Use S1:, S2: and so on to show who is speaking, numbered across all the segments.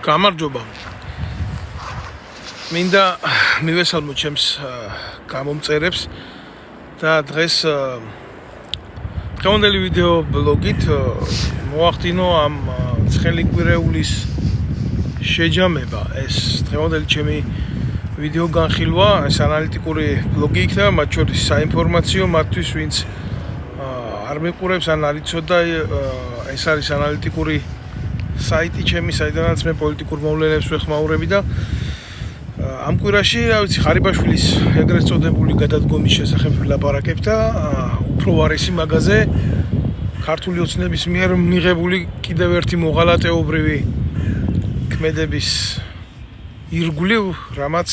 S1: გამარჯობა. მინდა მივესალმო ჩემს გამომწერებს და დღეს დღევანდელი ვიდეო ბლოგით მოახდინო ამ ცხელი კვირეულის შეჯამება. ეს დღევანდელი ჩემი ვიდეო განხილვა, ეს ანალიტიკური ბლოგი იქნება, მათ შორის საინფორმაციო მათთვის, ვინც არ მიყურებს ან არ იცოდა, ეს არის ანალიტიკური საიტი ჩემი, საიდანაც მე პოლიტიკურ მოვლენებს ვეხმაურები და ამ კვირაში, რა ვიცი, ხარიბაშვილის ეგრეთ წოდებული გადადგომის შესახებ ვილაპარაკებ და უფრო ვარესი მაგაზე ქართული ოცნების მიერ მიღებული კიდევ ერთი მოღალატეობრივი ქმედების ირგვლივ, რამაც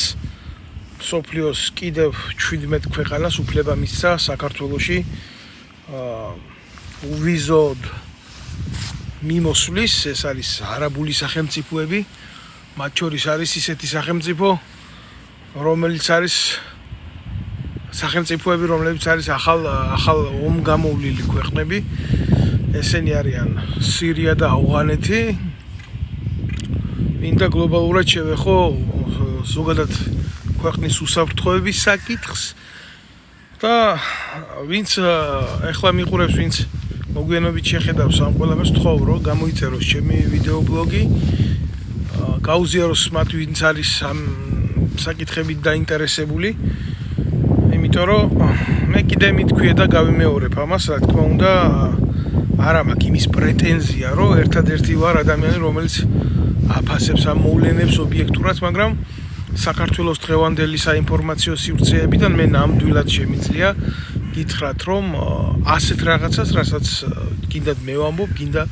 S1: მსოფლიოს კიდევ 17 ქვეყანას უფლება მისცა საქართველოში უვიზოდ მიმოსვლის, ეს არის არაბული სახელმწიფოები, მათ შორის არის ისეთი სახელმწიფო, რომელიც არის სახელმწიფოები, რომლებიც არის ახალ ომგამოვლილი ქვეყნები. ესენი არიან სირია და ავღანეთი. მინდა გლობალურად შევეხო ზოგადად ქვეყნის უსაფრთხოების საკითხს და ვინც ეხლა მიყურებს, ვინც მოგვიანებით შეხედავს ამ ყველაფერს, ვთხოვ, რომ გამოიწეროს ჩემი ვიდეო ბლოგი, გაუზიაროს მათ, ვინც არის ამ საკითხებით დაინტერესებული, იმიტომ რომ მე კიდე მithქვია და გავიმეორებ ამას, რა თქმა უნდა, არა მაქვს იმის პრეტენზია, რომ ერთადერთი ვარ ადამიანი, რომელიც აფასებს ამ მოვლენებს ობიექტურად, მაგრამ საქართველოს დღევანდელი საინფორმაციო სივრცეებიდან მე ნამდვილად შემიძლია გითხრათ, რომ ასეთ რაღაცას, რასაც გინდათ მე ვამბობ, გინდა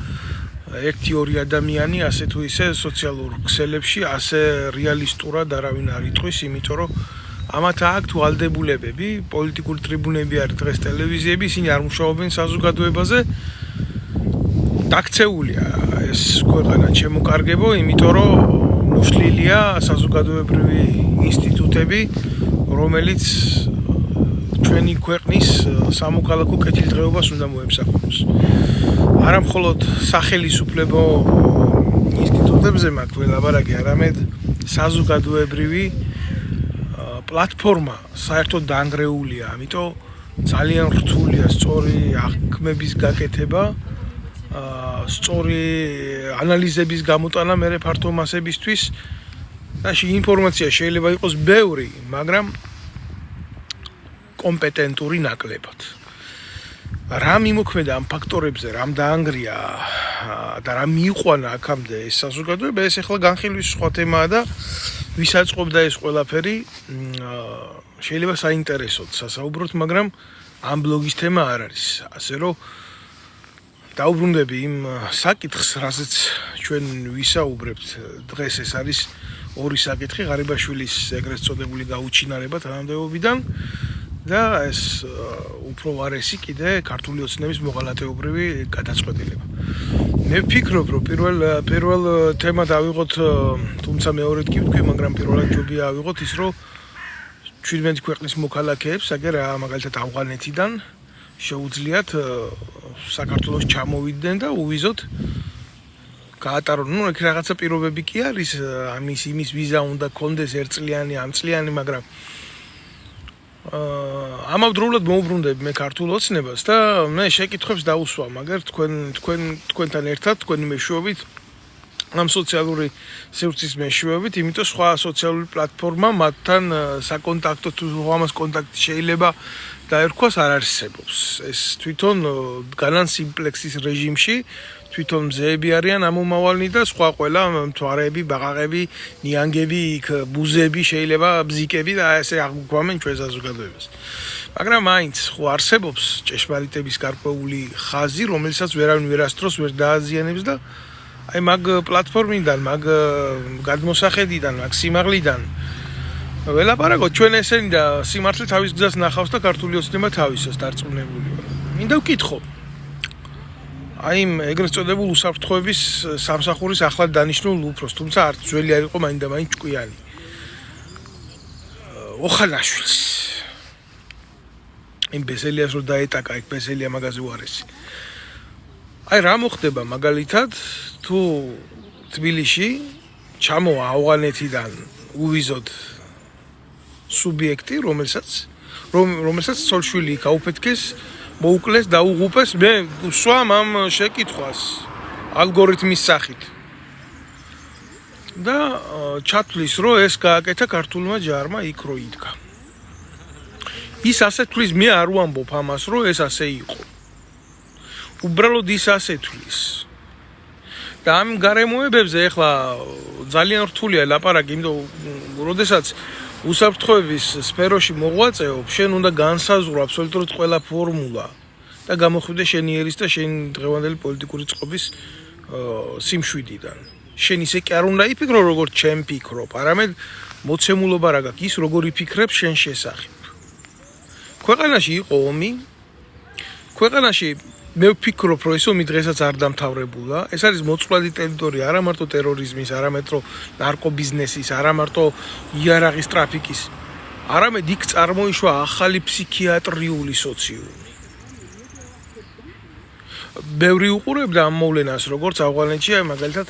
S1: 1-2 ადამიანი ასე თუ ისე სოციალურ ქსელებში ასე რეალისტურად არავინ არ იტყვის, იმიტომ რომ ამათ აქვთ ვალდებულებები, პოლიტიკური ტრიბუნები არის დღეს ტელევიზიები, ისინი არ მუშაობენ საზოგადოებაზე. დაქცეულია ეს ქვეყანა შემოკარგებო, იმიტომ რომ მოშლილია საზოგადოებრივი ინსტიტუტები, რომელიც ჩვენი ქვეყნის სამოქალაქო კეთილდღეობას უნდა მოემსახუროს. არა მხოლოდ სახელისუფლებო ინსტიტუტებზე მაქვს ველაპარაკი, არამედ საზოგადოებრივი პლატფორმა საერთოდ დაანგრეულია, ამიტომ ძალიან რთულია სწორი აღქმების გაკეთება, სწორი ანალიზების გამოტანა მერე ფართო მასებისთვის და ინფორმაცია შეიძლება იყოს ბევრი, მაგრამ კომპეტენტური ნაკლებად. რა მიმოქმედა ამ ფაქტორებზე, რამ დაანგრია და რა მიიყვანა აქამდე ეს საზოგადოება, ეს ახლა განხილვის სხვა თემაა და ვისაწყობდა ეს ყველაფერი, შეიძლება საინტერესოდ სასაუბროთ, მაგრამ ამ ბლოგის თემა არ არის. ასე რომ დაუბრუნდები იმ საკითხს, რასაც ჩვენ ვისაუბრებთ დღეს, ეს არის ორი საკითხი, ღარიბაშვილის ეგრეთ წოდებული გაუჩინარება თანამდებობიდან და ეს უფრო ვარესი კიდე ქართული ოცნების მოღალატეობრივი გადაწყვეტილება. მე ვფიქრობ, რომ პირველ თემად ავიღოთ, თუმცა მეორედ კი ვთქვი, მაგრამ პირველად ჯობია ავიღოთ ის, რომ 17 ქვეყნის მოქალაქეებს, მაგალითად ავღანეთიდან შეუძლიათ საქართველოს ჩამოვიდნენ და უვიზოდ გაატარონ. იქ რაღაცა პირობები კი არის, იმის ვიზა უნდა კონდეს 1 წლიანი, ამ წლიანი, მაგრამ ამავდროულად მოუბრუნდები მე ქართულ ოცნებას და მე შეკითხვებს დავუსვა, მაგრამ თქვენთან ერთად, თქვენი მეშვეობით, ამ სოციალური სივრცის მეშვეობით, იმიტომ სხვა სოციალური პლატფორმა მათთან საკონტაქტო თუ ამას კონტაქტი შეიძლება დაერქვას არ არსებობს. ეს თვითონ განან სიმპლექსის რეჟიმში თვითონ მზეები არიან ამომავალნი და სხვა ყველა მთვარეები, ბაყაყები, ნიანგები, ბუზები, შეიძლება ბზიკები და ესე აღვქვამენ ჩვენ საზოგადოებას. მაგრამ მაინც ხო არსებობს ჭეშმარიტების გარკვეული ხაზი, რომელსაც ვერავინ ვერასდროს ვერ დააზიანებს და აი მაგ პლატფორმიდან, მაგ გადმოსახედიდან, მაგ სიმაღლიდან ველაპარაკოთ ჩვენ ესენი და სიმართლე თავის გზას ნახავს და ქართული ოცნება თავისას დარწმუნებული ვარ. მინდა ვკითხო. აი იმ ეგრეთ წოდებულ უსაფრთხოების სამსახურის ახლად დანიშნულ უფროს, თუმცა არც ძველი არ იყო მაინდა-მაინც ჭკვიანი. ოხანაშვილს. იმ ბესელიას რო დაეტაკა, იქ ბესელია მაგაზე უარესი. აი რა მოხდება მაგალითად თუ თბილისში ჩამოვა ავღანეთიდან უვიზოდ სუბიექტი, რომელსაც ცოლშვილი გაუფეთქეს, მოუკლეს, დაუღუპეს, მე ვსვამ ამ შეკითხვას ალგორითმის სახით. და ჩათვლის, რომ ეს გააკეთა ქართულმა ჯარმა იქ რო იდგა. ის ასე თვლის, მე არ ვამბობ ამას, რომ ეს ასე იყო. უბრალოდ ის ასე თვლის. და ამ გარემოებებზე ეხლა ძალიან რთულია ლაპარაკი, იმიტომ როდესაც უსაფრთხოების სფეროში მოღვაწეობ, შენ უნდა განსაზღვრო აბსოლუტურად ყველა ფორმულა და გამოხვიდე შენი ერის და შენი დღევანდელი პოლიტიკური წყობის სიმშვიდიდან. შენ ისე კი არ უნდა იფიქრო, როგორც ჩემ ფიქრობ, არამედ მოცემულობა რა გაქვს, ის როგორ იფიქრებს შენ შესახებ. ქვეყანაში იყო ომი. ქვეყანაში მე ვფიქრობ, რომ ეს ომი დღესაც არ დამთავრებულა. ეს არის მოწყვლადი ტერიტორია არა მარტო ტერორიზმის, არა მარტო ნარკობიზნესის, არა მარტო იარაღის ტრაფიკის, არამედ იქ წარმოიშვა ახალი ფსიქიატრიული სოციუმი. ბევრი უყურებდა ამ მოვლენას, როგორც ავღანეთში, მაგალითად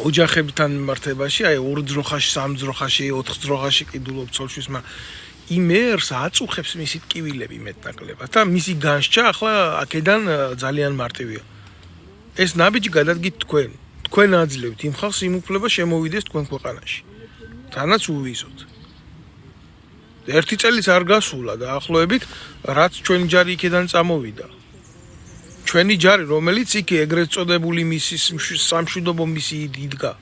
S1: ოჯახებთან მიმართებაში, 2 ძროხაში, 3 ძროხაში, 4 ძროხაში კიდულობ ცოლშვის, იმერს აწუხებს მისი ტკივილები მეტნაკლებად და მისი განსჯა ახლა აქედან ძალიან მარტივია. ეს ნაბიჯი გადადგით თქვენ. თქვენ აძლევთ იმ ხალხს იმ უფლება შემოვიდეს თქვენ ქვეყანაში. თანაც უვიზოთ. 1 წელიც არ გასულა დაახლოებით, რაც ჩვენი ჯარი იქედან წამოვიდა. ჩვენი ჯარი, რომელიც იქ ეგრეთ წოდებული მისის სამშვიდობო მისიით იდგა.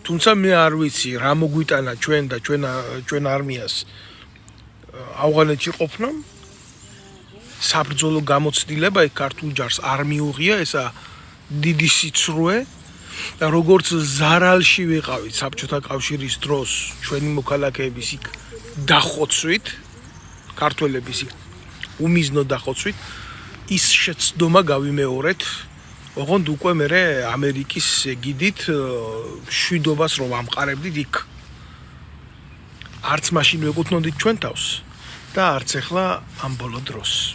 S1: თუმცა მე არ ვიცი რა მოგვიტანა ჩვენ და ჩვენ არმიას ავღანეთში ყოფნამ. საბრძოლო გამოცდილება იქ ქართულ ჯარს არ მიუღია, ესა დიდი სიცრუე და როგორც ზარალში ვიყავით საბჭოთა კავშირის დროს ჩვენი მოქალაქეების იქ დახოცვით, ქართველების იქ უმიზნო დახოცვით, ის შეცდომა გავიმეორეთ, ოღონდ უკვე მე ამერიკის ეგიდით შვიდობას რომ ამყარებდით იქ. არც მაშინ ვეკუთვნოდით ჩვენ თავს და არც ახლა ამ ბოლო დროს.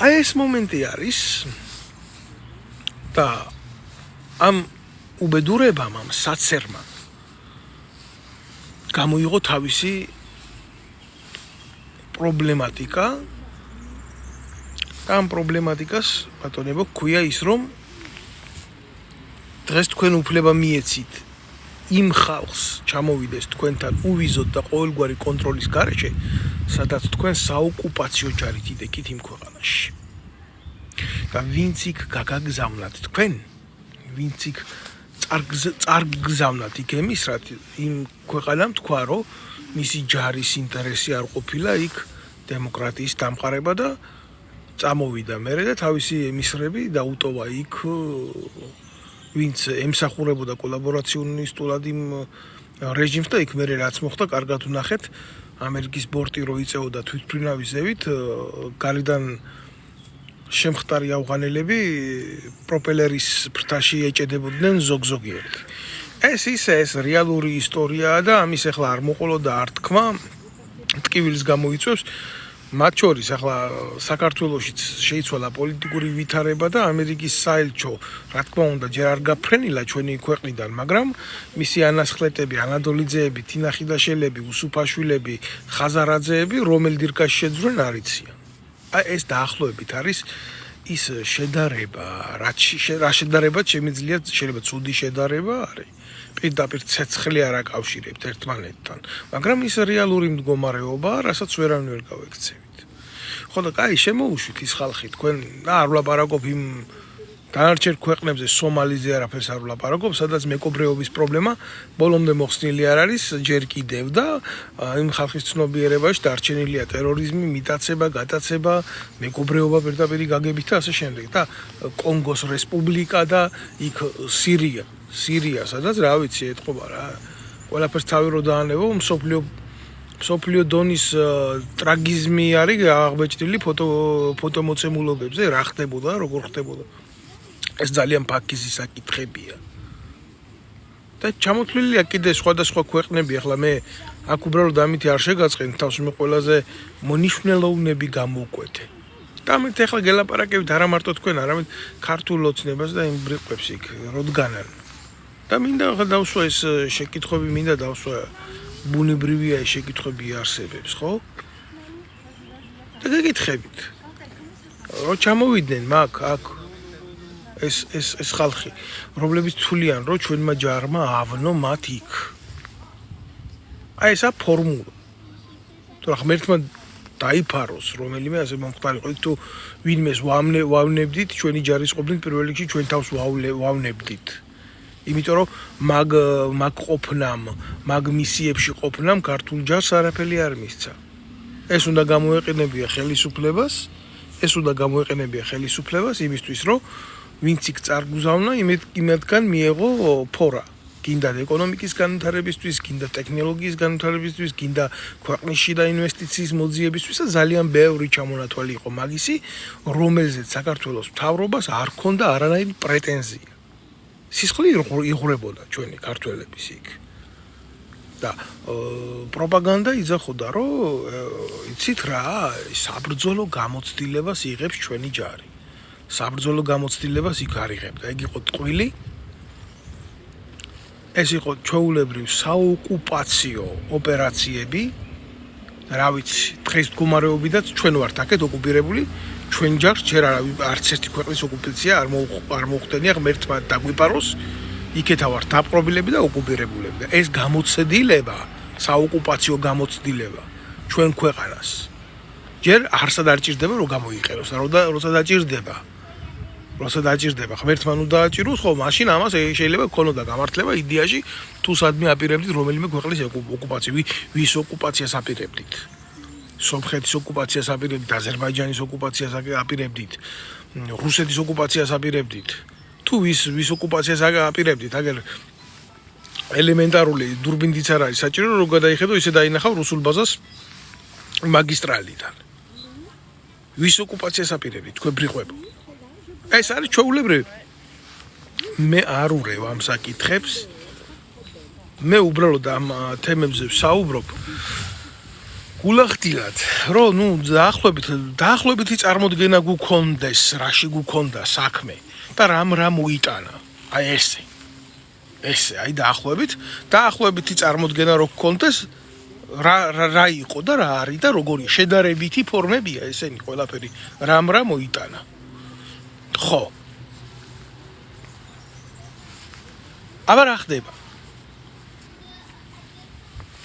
S1: აი ეს მომენტი არის და ამ უბედურებამ, ამ საცერმა გამოიღო თავისი პრობლემატიკა და ამ პრობლემატიკას ბატონებო ქვია ის, რომ დღეს თქვენ უფლება მიეცით იმ ხალხს ჩამოვიდეს თქვენთან უვიზოთ და ყოველგვარი კონტროლის გარეშე, სადაც თქვენ საოკუპაციო ჯარით იდექით იმ ქვეყანაში. და ვინც იქ გაგაგზავნათ თქვენ, ვინც იქ წარგზავნათ იქ ემისრად, იმ ქვეყანამ თქვა, რომ მისი ჯარის ინტერესი არ ყოფილა იქ დემოკრატიის დამყარება და წამოვიდა მერე და თავისი ემისრები დაუტოვა იქ, ვინც ემსახურებოდა კოლაბორაციონისტულად იმ რეჟიმს და იქ მერე რაც მოხდა, კარგად ვნახეთ, ამერიკის ბორტი რო იწეოდა თვითმფრინავის ზევით, გარედან შემხტარი ავღანელები პროპელერის ფრთაში ეჭედებოდნენ ზოგ-ზოგიერთ. ეს რეალური ისტორიაა და ამის ახლა არ მოყოლოდა არ თქმა, ტკივილს გამოიწვევს. მათ შორის ახლა საქართველოშიც შეიცვალა პოლიტიკური ვითარება და ამერიკის საელჩო, რა თქმა უნდა, ჯერ არ გაფრენილა ჩვენი ქვეყნიდან, მაგრამ მისი ანასხლეტები, ანადოლიძეები, თინა ხიდაშელები, უსუფაშვილები, ხაზარაძეები, რომელ დირკაში შეძვრენ არ იციან. აი ეს დაახლოებით არის ის შედარება, რა შედარებაც შეიძლება ცუდი შედარება არის. პირდაპირ ცეცხლი არ აკავშირებთ ერთმანეთთან, მაგრამ ის რეალური მდგომარეობაა, რასაც ვერავინ ვერ გავექცევით. ხო და კაი, შემოუშვით ის ხალხი, თქვენ არ ვლაპარაკობ იმ დანარჩენ ქვეყნებზე, სომალიზე არაფერს არ ვლაპარაკობ, სადაც მეკობრეობის პრობლემა ბოლომდე მოხსნილი არ არის, ჯერ კიდევ და იმ ხალხის ცნობიერებაში დარჩენილია ტერორიზმი, მიტაცება, გატაცება, მეკობრეობა პირდაპირ გაგებით და ასე შემდეგ. და კონგოს რესპუბლიკა და იქ სირია, სადაც რა ვიცი, ეთყობა რა. ყველაფერს თავი რო დაანებო, მსოფლიო დონის ტრაგიზმი არის აღბეჭდილი ფოტომოცემულობებზე, რა ხდებოდა, როგორ ხდებოდა. ეს ძალიან ფაქიზი საკითხებია. და ჩამოთვლილია კიდე სხვადასხვა ქვეყნები, ახლა მე აქ უბრალოდ ამითი არ შეგაწყენ თავს, მე ყველაზე მონიშნელოვნები გამოვკვეთე. და ამით ახლა გელაპარაკებით არა მარტო თქვენ, არამედ ქართულ ოცნებას და იმ ბრიყვებს იქ როდგანან. და მინდა ახლა დავსვა ეს შეკითხვები, მინდა დავსვა ბუნებრივია ეს შეკითხვები არსებებს, ხო? და გეკითხებით. რო ჩამოვიდნენ მაგ აქ ეს ხალხი, რომლებიც თვლიან, რომ ჩვენმა ჯარმა ავნო მათ იქ. აი ესა ფორმულა. თუ რა ღმერთმა დაიფაროს რომელიმე ასე მომხდარიყო იქ თუ ვინმეს ვავნებდით ჩვენი ჯარისყოფნით პირველ რიგში ჩვენ თავს ვავნებდით. იმიტომ რომ მაგ ყოფნამ, მაგ მისიებში ყოფნამ ქართულ ჯარს არაფერი არ მისცა. ეს უნდა გამოეყენებია ხელისუფლებას იმისთვის რომ ვინც იქ წარგუზავნა იმეთგან მიეღო ფორა. გინდა ეკონომიკის განვითარებისთვის, გინდა ტექნოლოგიის განვითარებისთვის, გინდა ქვეყნის შიდა ინვესტიციის მოძიებისთვის და ძალიან ბევრი ჩამონათვალი იყო მაგისი, რომელზეც საქართველოს მთავრობას არ ჰქონდა არანაირი პრეტენზია. სისხლი იღვრებოდა ჩვენი ქართველების იქ. და პროპაგანდა იძახოდა, რომ იცით რა, საბრძოლო გამოცდილებას იღებს ჩვენი ჯარი. საბრძოლო გამოცდილებას იქ არ იღებდა. ეგ იყო ტყვილი. ეს იყო ჩვეულებრივ საოკუპაციო ოპერაციები. რა ვიცი, დღეს მდგომარეობიდაც ჩვენ ვართ აქეთ ოკუპირებული, ჩვენ ჯარს ჯერ არც ერთი ქვეყნის ოკუპაცია არ მოხდენია ღმერთმა დაგვიპაროს. იქეთა ვართ დაპყრობილები და ოკუპირებულები. და ეს გამოცდილება, საოკუპაციო გამოცდილება ჩვენ ქვეყანას ჯერ არსად არ ჭირდება რომ გამოიყენოს, როცა დაჭირდება, ღმერთმა ნუ დააჭიროს, ხო, მაშინ ამას შეიძლება გქონოდა გამართლება იდეაში თუ სადმე აპირებდით რომელიმე ქვეყნის ოკუპაცია, ვის ოკუპაციას აპირებდით. სომხეთის ოკუპაციას აპირებდით, აზერბაიჯანის ოკუპაციას აპირებდით, რუსეთის ოკუპაციას აპირებდით. თუ ვის ოკუპაციას აპირებდით, აგერ ელემენტარული დურბინდიც არ არის საჭირო, რომ გადაიხედო ისე დაინახავ რუსულ ბაზას მაგისტრალიდან. ვის ოკუპაციას აპირებდით, თქვენ ბრიყვებო. ეს არის ჩვეულებრივი. მე არ ურევ ამ საკითხებს. მე უბრალოდ ამ თემებზე ვსაუბრობ. გულახდილად, რომ ნუ დაახლოებითი წარმოდგენა გქონდეს, რაში გქონდა საქმე და რა მოიტანა. აი ესე, აი დაახლოებითი წარმოდგენა რო გქონდეს, რა იყო და რა არის და როგორი შედარებითი ფორმებია ესენი ყველაფერი. რა მოიტანა. ხო. აბა რა ხდება?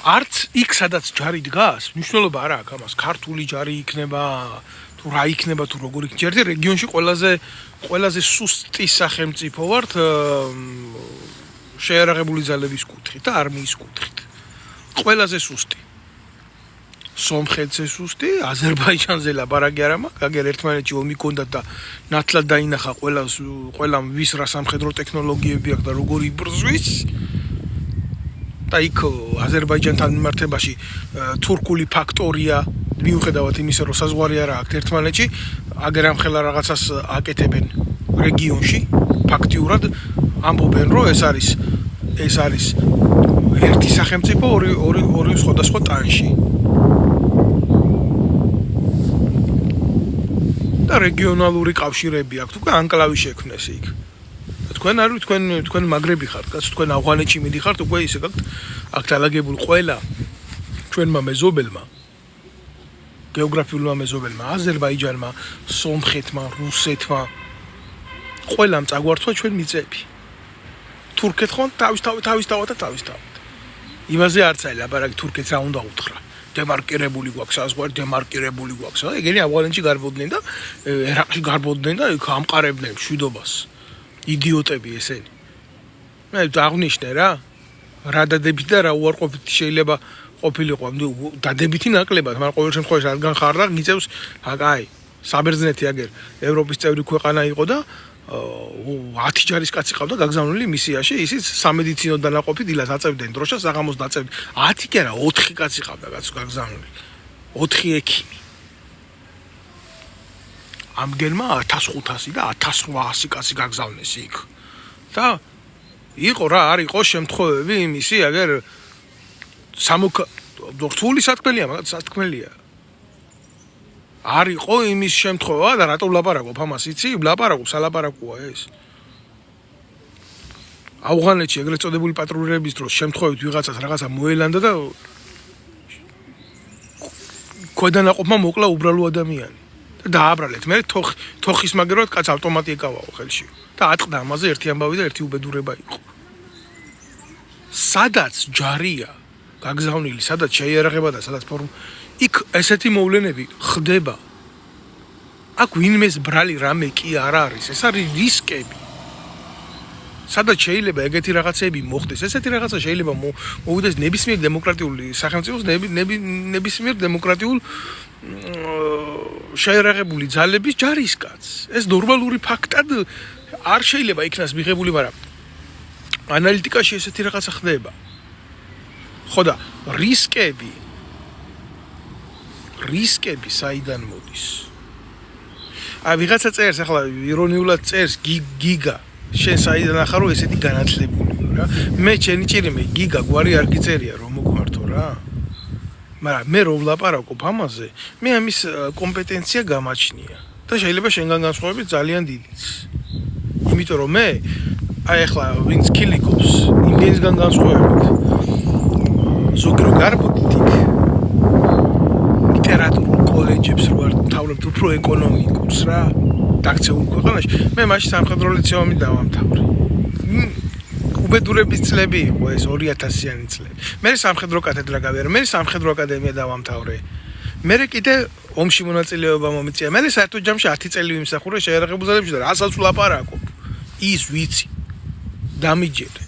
S1: არც იქ სადაც ჯარი დგას, მნიშვნელობა არ აქვს ამას, ქართული ჯარი იქნება, თუ რა იქნება, თუ როგორ იქნება. ერთ რეგიონში ყველაზე სუსტი სახელმწიფო ვართ შეერაღებული ძალების კუთხით და არმიის კუთხით. ყველაზე სუსტი. სომხეთზე სუსტი, აზერბაიჯანზე ლაპარაკი არ მაქვს, აგერ ერთმანეთში ომი ჰქონდათ და ნათლად დაინახა ყველამ ვის რა სამხედრო ტექნოლოგიები აქვს და როგორი იბრძვის. და იქ აზერბაიჯანთან მიმართებაში თურქული ფაქტორია, მიუხედავად იმისა, რომ საზღვარი არ აქვს ერთმანეთში, აგერ ამხელა რაღაცას აკეთებენ რეგიონში, ფაქტიურად ამბობენ, რომ ეს არის ერთი სახელმწიფო ორი სხვადასხვა ტანში. და რეგიონალური კავშირები აქვს, უკვე ანკლავი შექმნეს იქ. თქვენ არ ვიცით, თქვენ მაგრები ხართ, კაც თქვენ ავღანეთში მიდიხართ, უკვე ისე გაქვთ აქ დალაგებული ყველა ჩვენმა მეზობელმა, გეოგრაფიულმა მეზობელმა, აზერბაიჯანმა, სომხეთმა, რუსეთმა, ყველამ წაგვართვა ჩვენ მიწები. თურქეთს ხომ თავისთავად. იმაზე არც არის ლაპარაკი, თურქეთს რა უნდა უთხრა. დემარკირებული გვაქვს საზღვარი, ეგენი ავღანეთში გარბოდნენ და ერაყში გარბოდნენ და იქ ამყარებდნენ მშვიდობას. იდიოტები ესენი. მე აღნიშნე რა დადებითი და რა უარყოფითი შეიძლება ყოფილიყო. დადებითი ნაკლებად, მაგრამ ყოველ შემთხვევაში რადგან ხარდა, მიწევს აი, საბერძნეთი აგერ ევროპის წევრი ქვეყანა იყო და 10 ჯარისკაცი ყავდა გაგზავნილი მისიაში, ისიც სამედიცინო დანაყოფი დილას აწევდნენ დროშას, საღამოს დაწევდნენ. 10 კი არა, 4 კაცი ყავდა გაგზავნილი. 4 ექიმი. ამგერმა 1500 და 1800 კაცი გაგზავნეს იქ. და იყო არ იყო შემთხვევები იმისი, აგერ რთული სათქმელია, მაგრამ სათქმელია. არ იყო იმის შემთხვევა და რატო ვლაპარაკობ ამას იცი? ვლაპარაკობ სალაპარაკოა ეს. ავღანეთში ეგრეთ წოდებული პატრულირების დროს შემთხვევით ვიღაცას რაღაცა მოელანდა და ქვედანაყოფმა მოკლა უბრალო ადამიანი და დააბრალეთ. მე თოხის მაგერად კაც ავტომატი ეკავაო ხელში და ატყდა ამაზე ერთი ამბავი და ერთი უბედურება იყო. სადაც ჯარია გაგზავნილი, სადაც შეიარაღება და სადაც იქ ესეთი მოვლენები ხდება. აქ ვინმეს ბრალი რამე კი არ არის, ეს არის რისკები. სადაც შეიძლება ეგეთი რაღაცები მოხდეს, ესეთი რაღაცა შეიძლება მოვიდეს ნებისმიერ დემოკრატიული სახელმწიფოს, ნებისმიერ დემოკრატიულ შეიარაღებული ძალების ჯარისკაც. ეს ნორმალური ფაქტად არ შეიძლება იქნას მიღებული, მაგრამ ანალიტიკაში ესეთი რაღაცა ხდება. ხო და რისკები საიდან მოდის? ვიღაცა წერს ახლა ირონიულად წერს გიგა შენ საიდან ახარო ესეთი განათლებული რა. მე ჩემი ჭირიმე გიგა გვარი არ გიწერია რომ მოგმართო რა. მაგრამ მე რო ვლაპარაკობ ამაზე, მე ამის კომპეტენცია გამაჩნია და შეიძლება შენგან განსხვავებით ძალიან დიდიც. იმიტომ რომ მე აი ახლა ვინც კილიკობს, იმგენისგან განსხვავებით ზოგი რო გარბოდით იქ ლიტერატურულ კოლეჯებს რო არ თავლებთ უფრო ეკონომიკურს რა დაქცეულ ქვეყანაში, მე მაშინ სამხედრო ლიცეუმი დავამთავრე. უბედურების წლები იყო ეს 2000-იანი წლები. მე სამხედრო კათედრა გავიარე, მე სამხედრო აკადემია დავამთავრე. მე კიდე ომში მონაწილეობა მომიწია. მე საერთოდ ჯამში 10 წელი ვიმსახურე შეიარაღებულ ძალებში და რასაც ვლაპარაკობ, ის ვიცი. დამიჯერე.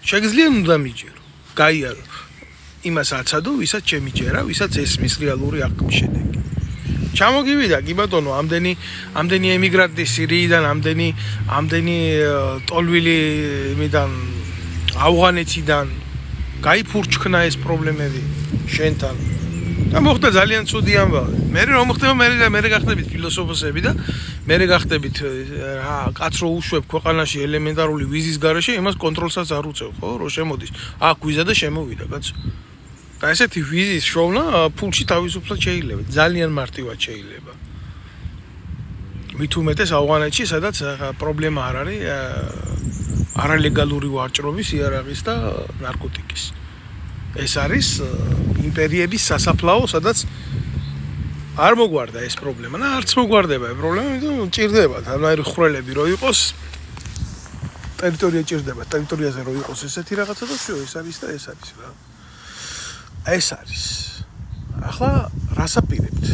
S1: შეგიძლია ნუ დამიჯერო. გაიარო. იმას აცადო, ვისაც შემიჯერა, ვისაც ესმის რეალური აღქმის შედეგი. ჩამოგივიდა კი ბატონო, ამდენი ემიგრანტი სირიიდან, ამდენი ტოლვილი იმიდან ავღანეთიდან გაიფურჩქნა ეს პრობლემები შენთან. და მოხდა ძალიან ცუდი ამბავი. მე რომ მოხდება, მე გახდებით ფილოსოფოსები და მე გახდებით რა კაც რო უშვებ ქვეყანაში ელემენტარული ვიზის გარეშე, იმას კონტროლსაც არ უწევ, ხო, რო შემოდის. აქ ვიზა და შემოვიდა, კაცო. და ესეთი ვიზის შოვნა ფულში თავისუფლად შეიძლება, ძალიან მარტივად შეიძლება. მით უმეტეს ავღანეთში, სადაც პრობლემა არ არის არალეგალური ვარჭრობის, იარაღის და ნარკოტიკის. ეს არის იმპერიების სასაფლაო, სადაც არ მოგვარდა ეს პრობლემა და არც მოგვარდება ეს პრობლემა, იმიტომ ჭირდება თანაირი ხვრელები რო იყოს, ტერიტორია ჭირდება, ტერიტორიაზე რო იყოს ესეთი რაღაცა და всё, ეს არის და ეს არის რა. ეს არის. ახლა რას აპირებთ?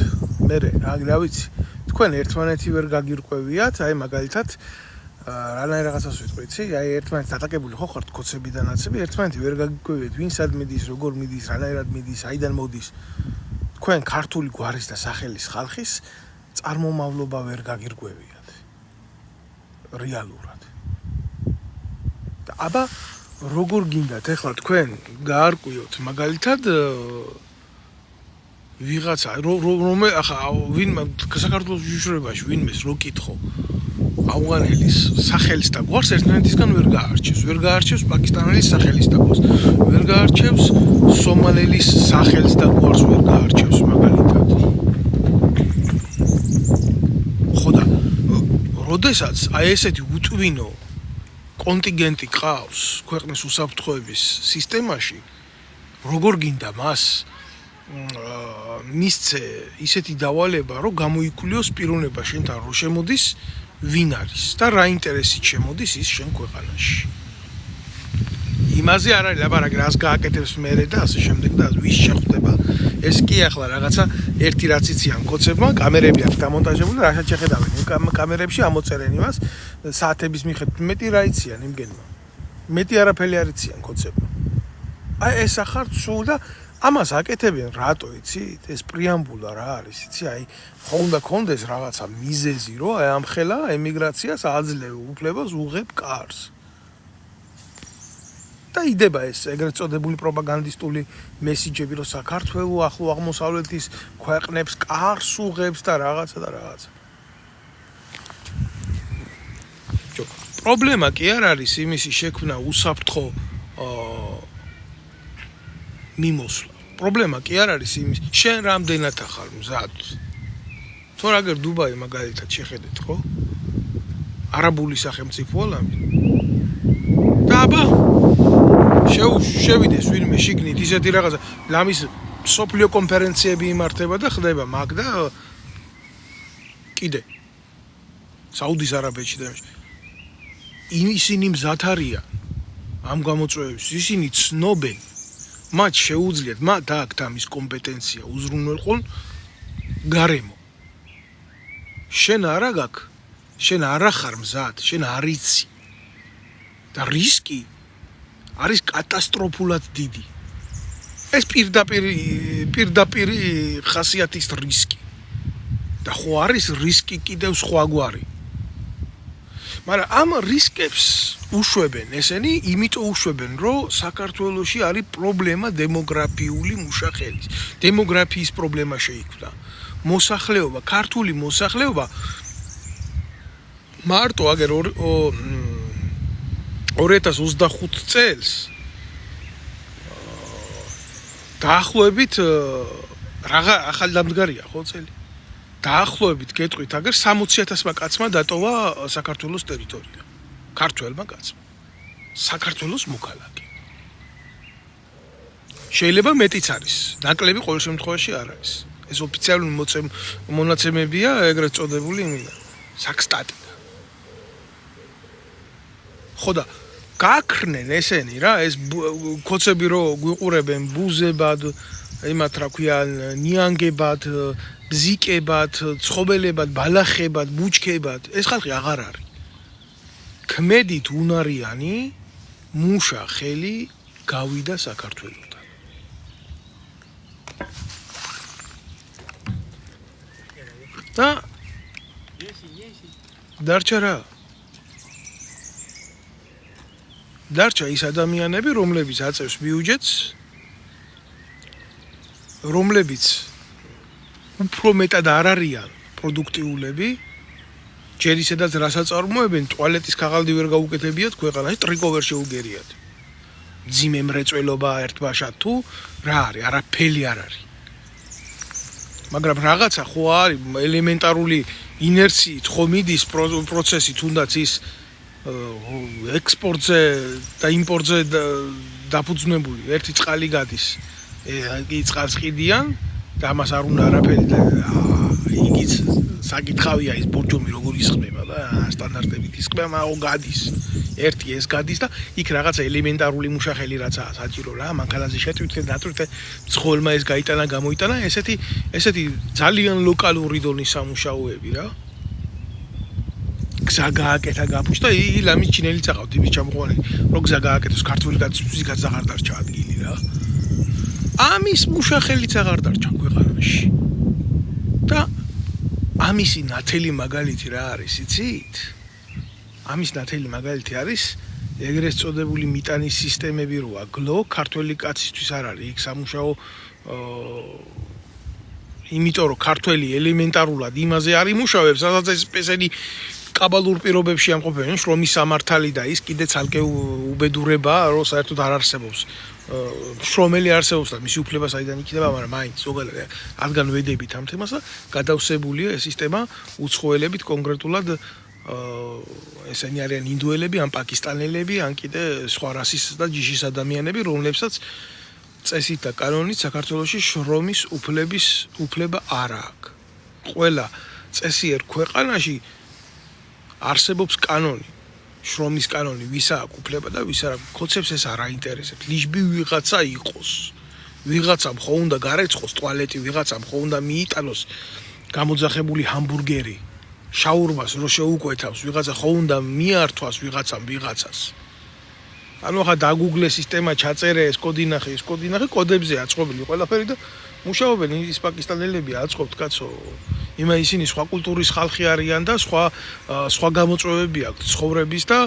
S1: მე რა ვიცი, თქვენ ერთმანეთი ვერ გაგირკვევიათ, აი მაგალითად რანაირ რაღაცას ვიტყვიცი, აი ერთმანეთს დატაკებული ხო ხართ კოცები და ნაცები, ერთმანეთი ვერ გაგირკვევიათ, ვინ სად მიდის, როგორ მიდის, რანაირად მიდის, აიდან მოდის. თქვენ ქართული გვარის და სახელის ხალხის წარმომავლობა ვერ გაგირკვევიათ. რეალურად. და აბა როგორ გინდათ ახლა თქვენ გაარკვიოთ მაგალითად ვიღაცა რომე ახლა ვინ საქართველოს უშიშრებაში ვინმეს რო კითხო ავღანელის სახელის და გვარს ერთმანეთისგან ვერ გაარჩევს პაკისტანელის სახელის და გვარს ვერ გაარჩევს სომალელის სახელის და გვარს ვერ გაარჩევს მაგალითად ხო და როდესაც აი ესეთი უტვინო კონტინგენტი ყავს ქვეყნის უსაფრთხოების სისტემაში როგორ გინდა მას მისცე ისეთი დავალება რომ გამოიქულიოს პიროვნება შენთან რო შემოდის ვინ არის და რა ინტერესით შემოდის ის შენ ქვეყანაში იმაზე არ არის ლაპარაკი რას გააკეთებს მერე და ასე შემდეგ და ვის შეხვდება ეს კი ახლა რაღაცა ერთი რაც იციან კოცებმა კამერები აქვს დამონტაჟებული და რასაც შეხედავენ იმ კამერებში ამოწერენ იმას საათების მიხედვით მეტი რა იციან იმგენმა მეტი არაფერი არ იციან კოცებმა აი ეს ახარ სულ და ამას აკეთებენ რატო იცით ეს პრეამბულა რა არის იცი აი ხო უნდა კონდეს რაღაცა მიზეზი რომ აი ამ ხელა ემიგრაციას აძლევ უფლებას უღებ კარს და იდება ეს ეგრეთ წოდებული პროპაგანდისტული მესიჯები რომ საქართველოს ახლო აღმოსავლეთის ქვეყნებს კარს უღებს და რაღაცა პრობლემა კი არ არის იმისი შექმნა უსაფრთხო მიმოსვლა პრობლემა კი არ არის იმის შენ რამდენად ახარ მზად თუ აგერ დუბაი მაგალითად შეხედეთ, ხო? არაბული სახელმწიფოა ლამი. და აბა შევიდეს ვინმე შიგნით ისეთი რაღაცა, ლამის სოფლიო კონფერენციები იმართება და ხდება მაგ და კიდე საუდის არაბეთში და ისინი მზად არიან ამ გამოწვევებს, ისინი ცნობენ, მათ შეუძლიათ, მათ დააქვთ ამის კომპეტენცია უზრუნველყონ გარემო. შენ არა გაქვს, შენ არ ახარ მზად, შენ არ იცი. და რისკი არის კატასტროფულად დიდი. ეს პირდაპირ ხასიათის რისკი. და ხო არის რისკი კიდევ სხვაგვარი. მაგრამ ამ რისკებს უშვებენ ესენი, იმიტომ უშვებენ, რომ საქართველოში არის პრობლემა დემოგრაფიული მუშახელის. დემოგრაფიის პრობლემა შეიქმნა. მოსახლეობა, ქართული მოსახლეობა მარტო აგერ 2025 წელს დაახლოებით რაღა ახალდამდგარია ხო წელი? დაახლოებით გეტყვით, აგერ 60,000-მა კაცმა დატოვა საქართველოს ტერიტორია. ქართველმა კაცმა. საქართველოს მოქალაქე. შეიძლება მეტიც არის. ნაკლები ყოველ შემთხვევაში არ არის. ეს ოფიციალური მონაცემებია, ეგრეთ წოდებული იმინა. საქსტატი. ხო და გაქრნენ ესენი რა, ეს კოცები რო გვიყურებენ ბუზებად, იმათ რა ქვია, ნიანგებად, ბზიკებად, ცხობელებად, ბალახებად, ბუჩქებად, ეს ხალხი აღარ არის. ქმედით უნარიანი მუშა ხელი გავიდა საქართველოსთან. და დარჩა ის ადამიანები, რომლებიც აწევს ბიუჯეტს, რომლებიც უფრო მეტად არ არიან პროდუქტიულები, ჯერ ისედაც რასაც წარმოებენ, ტუალეტის ქაღალდი ვერ გაუკეთებიათ ქვეყანაში, ტრიკო ვერ შეუგერიათ. ძიმე მრეწველობა ერთბაშად თუ რა არის, არაფერი არ არის. მაგრამ რაღაცა ხო არის ელემენტარული ინერციით ხო მიდის პროცესი, თუნდაც ის ექსპორტზე და იმპორტზე დაფუძნებული ერთი წყალი გადის. იგი წყალს ყიდიან და ამას არ უნდა არაფერი და იგიც საკითხავია ის ბორჯომი როგორ ისხმება და სტანდარტებით ისხმება, მაგრამ გადის. ერთი ეს გადის და იქ რაღაცა ელემენტარული მუშახელი რაცაა საჭირო რა, მანქანაზე შეტვით და დატვირთე მძღოლმა ეს გაიტანა, გამოიტანა, ესეთი ძალიან ლოკალური დონის სამუშაოები რა. გზა გააკეთა გაფუშტა, ლამის ჩინელი წაყავთ იმის ჩამოყვანილი, რომ გზა გააკეთოს ქართული კაცის აღარ დარჩა ადგილი რა. ამის მუშახელიც აღარ დარჩა ქვეყანაში. და ამისი ნათელი მაგალითი რა არის, იცით? ამის ნათელი მაგალითი არის ეგრეთ წოდებული მიტანის სისტემები როა გლო, ქართველი კაცისთვის არ არის იქ სამუშაო, იმიტომ რომ ქართველი ელემენტარულად იმაზე არ იმუშავებს, სადაც ესენი კაბალურ პირობებში ამყოფენ, შრომის სამართალი და ის კიდე ცალკე უბედურებაა, რომ საერთოდ არ არსებობს. შრომელი არსებობს და მისი უფლება საიდან იქნება, მაგრამ მაინც ზოგადად რადგან ვედებით ამ თემას და გადავსებულია ეს სისტემა უცხოელებით კონკრეტულად ესენი არიან ინდოელები, ან პაკისტანელები, ან კიდე სხვა რასის და ჯიშის ადამიანები, რომლებსაც წესით და კანონით საქართველოში შრომის უფლება არ აქვს. ყველა წესიერ ქვეყანაში არსებობს კანონი, შრომის კანონი, ვისა აქვს უფლება და ვისა არ აქვს. ხოცებს ეს არ აინტერესებს. ლიჟბი ვიღაცა იყოს. ვიღაცამ ხო უნდა გარეცხოს ტუალეტი, ვიღაცამ ხო უნდა მიიტანოს გამოძახებული ჰამბურგერი. შაურმას რო შეუკვეთავს, ვიღაცა ხო უნდა მიართვას ვიღაცას. ანუ ხა დაგუგლე სისტემა, ჩაწერე ეს კოდი ნახე, კოდებზე აწყობილი ყველაფერი და მუშაობენ ის პაკისტანელები აწყობთ კაცო. ისინი სხვა კულტურის ხალხი არიან და სხვა გამოწვევები აქვთ ცხოვრების და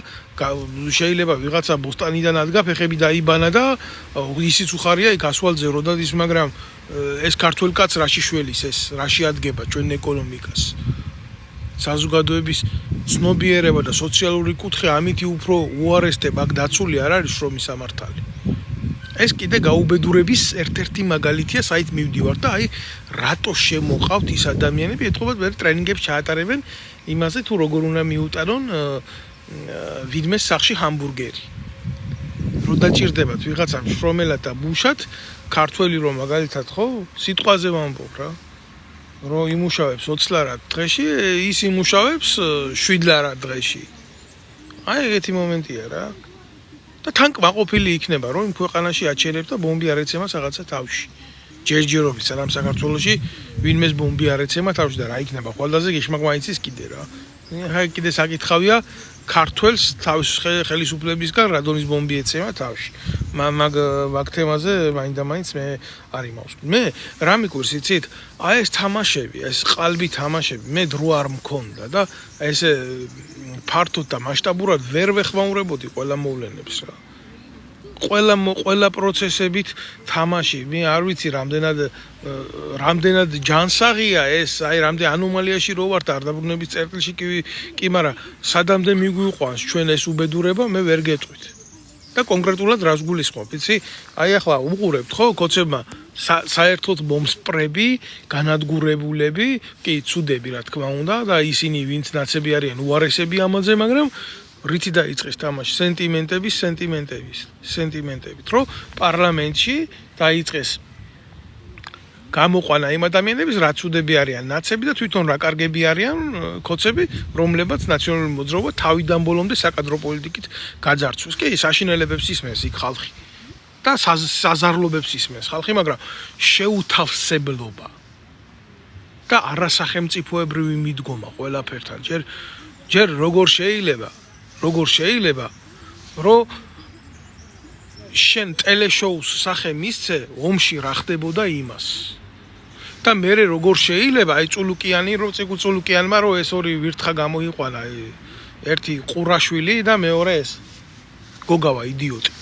S1: შეიძლება ვიღაცა ბოსტანიდან ადგა, ფეხები დაიბანა და ისიც უხარია იქ ასვალზე რო დადის, მაგრამ ეს ქართველ კაც რაში შველის ეს, რაში ადგება ჩვენ ეკონომიკას. საზოგადოების ცნობიერება და სოციალური კუთხე ამითი უფრო უარესდება, აქ დაცული არ არის შრომის სამართალი. ეს კიდე გაუბედურების ერთ-ერთი მაგალითია, საით მივდივარ და აი რატო შემოყავთ ის ადამიანები, ეთქობათ მე ტრენინგებს ჩაატარებენ იმაზე თუ როგორ უნდა მიუტანონ ვინმეს სახში ჰამბურგერი. რო დაჭირდებათ ვიღაცამ შრომელად და ბუშად, ქართველი რომ მაგალითად ხო, სიტყვაზე ვამბობ რა. რო იმუშავებს 20 ლარად დღეში, ის იმუშავებს 7 ლარად დღეში. აი ეგეთი მომენტია რა. და თან კმაყოფილი იქნება, რომ იმ ქვეყანაში აჩერებს და ბომბი არ ეცემა რაღაცა თავში. ჯერჯერობით სანამ საქართველოში ვინმეს ბომბი არ ეცემა თავში და რა იქნება ყველაზე გეშმაკმაინც ის კიდე რა. აი კიდე საკითხავია ქართველს თავის ხელისუფლებისგან რადონის ბომბი ეცემა თავში. მაგ თემაზე მაინდა-მაინც მე არ იმავსკი. მე რა მიგვირს იცით? აი ეს თამაშები, ეს ყალბი თამაშები, მე დრო არ მქონდა და ესე ფართოდ და მასშტაბურად ვერ ვეხმაურებოდი ყველა მოვლენებს რა. ყველა პროცესებით თამაში, მე არ ვიცი რამდენად ჯანსაღია ეს, აი რამდენ ანომალიაში რო ვართ არდაბრუნების წერტილში კი, მაგრამ სადამდე მიგვიყვანს ჩვენ ეს უბედურება, მე ვერ გეტყვით. და კონკრეტულად რას გულისხმობ, იცი? აი ახლა უყურებთ ხო, კოცებმა საერთოდ მომსპრები, განადგურებულები, კი, ცუდები რა თქმა უნდა და ისინი ვინც ნაცები არიან უარესები ამაზე, მაგრამ რითი დაიწყეს თამაში სენტიმენტებით, რომ პარლამენტში დაიწყეს გამოყვანა იმ ადამიანების რაც ცუდები არიან ნაცები და თვითონ რა კარგები არიან კოცები, რომლებაც ნაციონალური მოძრაობა თავიდან ბოლომდე საკადრო პოლიტიკით გაძარცვეს. კი, საშინელებებს ისმენს იქ ხალხი და საზარლობებს ისმენს ხალხი, მაგრამ შეუთავსებლობა და არასახელმწიფოებრივი მიდგომა ყველაფერთან. ჯერ როგორ შეიძლება, რომ შენ ტელეშოუს სახე მისცე, ომში რა ხდებოდა იმას. და მე როგორ შეიძლება, აი წულუკიანი, რომ წულუკიანმა რომ ეს ორი ვირთხა გამოიყვანა, ერთი ყურაშვილი და მეორე ეს გოგავა იდიოტი.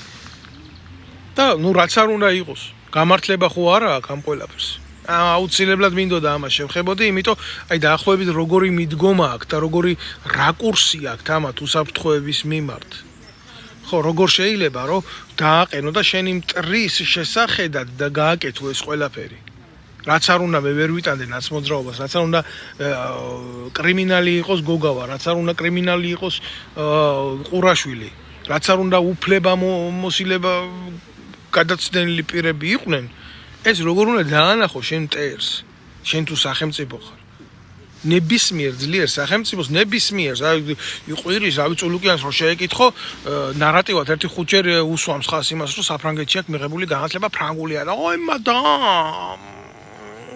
S1: და ნუ რაც არ უნდა იყოს, გამართლება ხო არა აქ ამ ყველაფერს. აუცილებლად მინდოდა ამას შევხებოდი, იმიტომ აი დაახლოებით როგორი მიდგომა აქვს და როგორი რაკურსი აქვს ამათ უსაფრთხოების მიმართ. ხო, როგორ შეიძლება, რომ დააყენო და შენი მტრის შესახედად და გააკეთო ეს ყველაფერი. რაც არ უნდა მე ვერ ვიტანდი ნაცმოძრაობას, რაც არ უნდა კრიმინალი იყოს გოგავა, რაც არ უნდა კრიმინალი იყოს ყურაშვილი, რაც არ უნდა უფლება მოსილება გადაცდენილი პირები იყვნენ, ეს როგორ უნდა დაანახო შენ მტერს, შენ თუ სახელმწიფო ხარ. ნებისმიერ ძლიერ სახელმწიფოს ნებისმიერს იყვირის რავი წულუკიანს რომ შეეკითხო ნარატივად ერთი ხუთჯერ უსვამს ხას იმას რომ საფრანგეთში აქვს მიღებული განათლება ფრანგულია და ой მადამ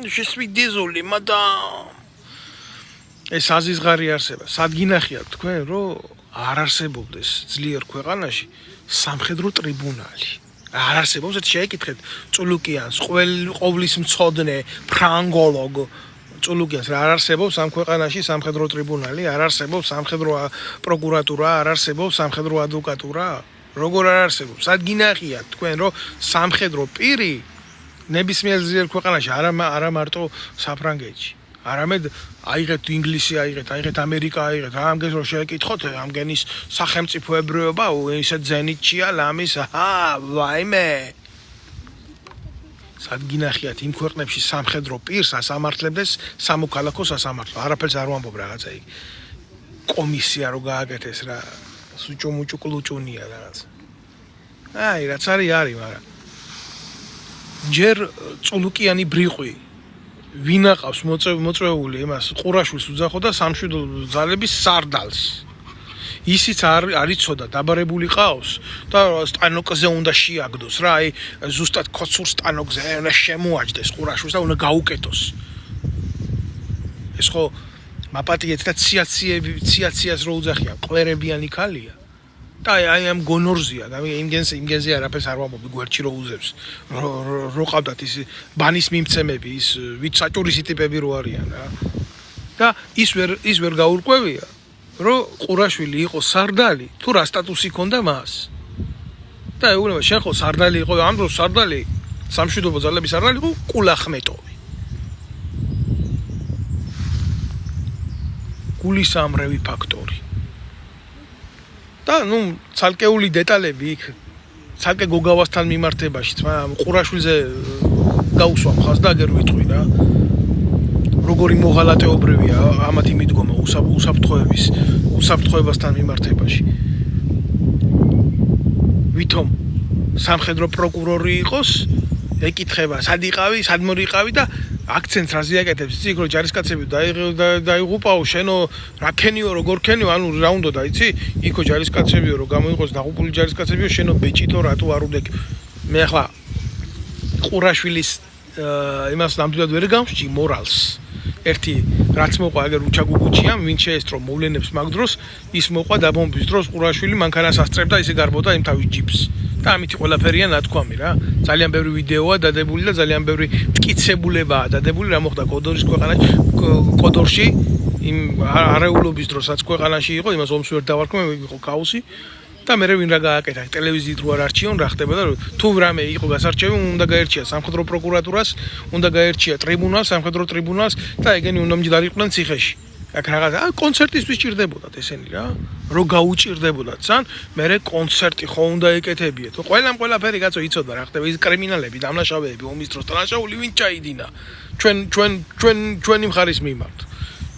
S1: je suis désolé madame ეს აზიზღარი არსება სადგინახიათ თქვენ რომ არ არსებობდეს ძლიერ ქვეყანაში სამხედრო ტრიბუნალი არ არსებობს ეს შეეკითხეთ წულუკიანს ყოვლის მცოდნე ფრანგოლოგ წულუკიანს არ არსებობს ამ ქვეყანაში სამხედრო ტრიბუნალი, არ არსებობს სამხედრო პროკურატურა, არ არსებობს სამხედრო ადვოკატურა. როგორ არ არსებობს? სადგინახიათ თქვენ რომ სამხედრო პირი ნებისმიერ ძლიერ ქვეყანაში არა მარტო საფრანგეთში. არამედ აიღეთ ინგლისი, აიღეთ ამერიკა, აიღეთ ამგეს რომ შეეკითხოთ ამგენის სახელმწიფოებრიობა, ისე ზენიტჩია ლამის, ვაიმე სადგინახიათ იმ ქვეყნებში სამხედრო პირს ასამართლებდეს სამოქალაქო სასამართლო. არაფერს არ ვამბობ რაღაცა იქ. კომისია რო გააკეთეს რა, სუჭუმუჭუ კლუჭუნია რაღაცა. აი, რაც არის, მაგრამ ჯერ წულუკიანი ბრიყვი ვინ აყავს მოწვეული იმას ყურაშვილს უძახო და სამშვიდობო ძალების სარდალს. ისიც არ იცოდა დაბარებული ყავს და სტანოკზე უნდა შეაგდოს რა, აი ზუსტად ქოცურ სტანოკზე უნდა შემოაჯდეს ყურაშვილს და უნდა გაუკეთოს. ეს ხო მაპატიეთ და ციაციას რო უძახიან, ყლერებიანი ქალია. და აი ამ გონორზია, და იმგენზე არაფერს არ ვამბობ, გვერდში რო უზებს. რო ყავდათ ის ბანის მიმცემები, ის ვით საჭურისი ტიპები რო არიან რა. და ის ვერ გაურკვევია. რომ ყურაშვილი იყო სარდალი, თუ რა სტატუსი ჰქონდა მას. და ეუბნება, შენ ხო სარდალი იყო, ამ დროს სარდალი, სამშვიდობო ძალების სარდალი იყო კულახმეტოვი. გულისამრევი ფაქტორი. და ნუ ცალკეული დეტალები იქ ცალკე გოგავასთან მიმართებაშიც, მაგრამ ყურაშვილზე გაუსვა მხარს და აგერ ვიტყვი რა. როგორი მოღალატეობრივია ამათი მიდგომა უსაფრთხოებასთან მიმართებაში. ვითომ სამხედრო პროკურორი იყოს, ეკითხება, სად იყავი, სად მორიყავი და აქცენტს რაზე აკეთებს, იცი, რომ ჯარისკაცები დაიღუპაო, შენო რა ქენიო, როგორ ქენიო, ანუ რა უნდა და იცი, იქო ჯარისკაცებიო, რომ გამოიყოს დაღუპული ჯარისკაცებიო, შენო ბეჭითო რატო არ უდეკ. მე ახლა ყურაშვილის იმას ნამდვილად ვერ გამსჭი მორალს. ერთი რაც მოყვა აგერ უჩაგუგუჩია, ვინ შეესწრო მოვლენებს მაგ დროს, ის მოყვა დაბომბვის დროს ყურაშვილი მანქანას ასწრებდა, ისე გარბოდა იმ თავის ჯიპს. და ამითი ყველაფერია ნათქვამი რა. ძალიან ბევრი ვიდეოა დადებული და ძალიან ბევრი მტკიცებულებაა დადებული, რა მოხდა კოდორში, იმ არეულობის დროსაც ქვეყანაში იყო, იმას ომს ვერ დავარქმე, იყო ქაოსი. და მე ვინ რა გააკეთა ტელევიზიით რო არ არჩიონ რა ხდებოდა რომ თუ რამე იყო გასარჩევი უნდა გაერჩია სამხედრო პროკურატურას უნდა გაერჩია ტრიბუნალს სამხედრო ტრიბუნალს და ეგენი უნდა მჯდარიყვნენ ციხეში აქ რაღაც კონცერტისთვის ჭირდებოდათ ესენი რა რო გაუჭირდებოდათ სან მე კონცერტი ხო უნდა ეკეთებიეთ ყველაფერი კაცო იცოდა რა ხდება ის კრიმინალები დამნაშავეები ომის დროს დანაშაული ვინ ჩაიდინა ჩვენი მხარის მიმართ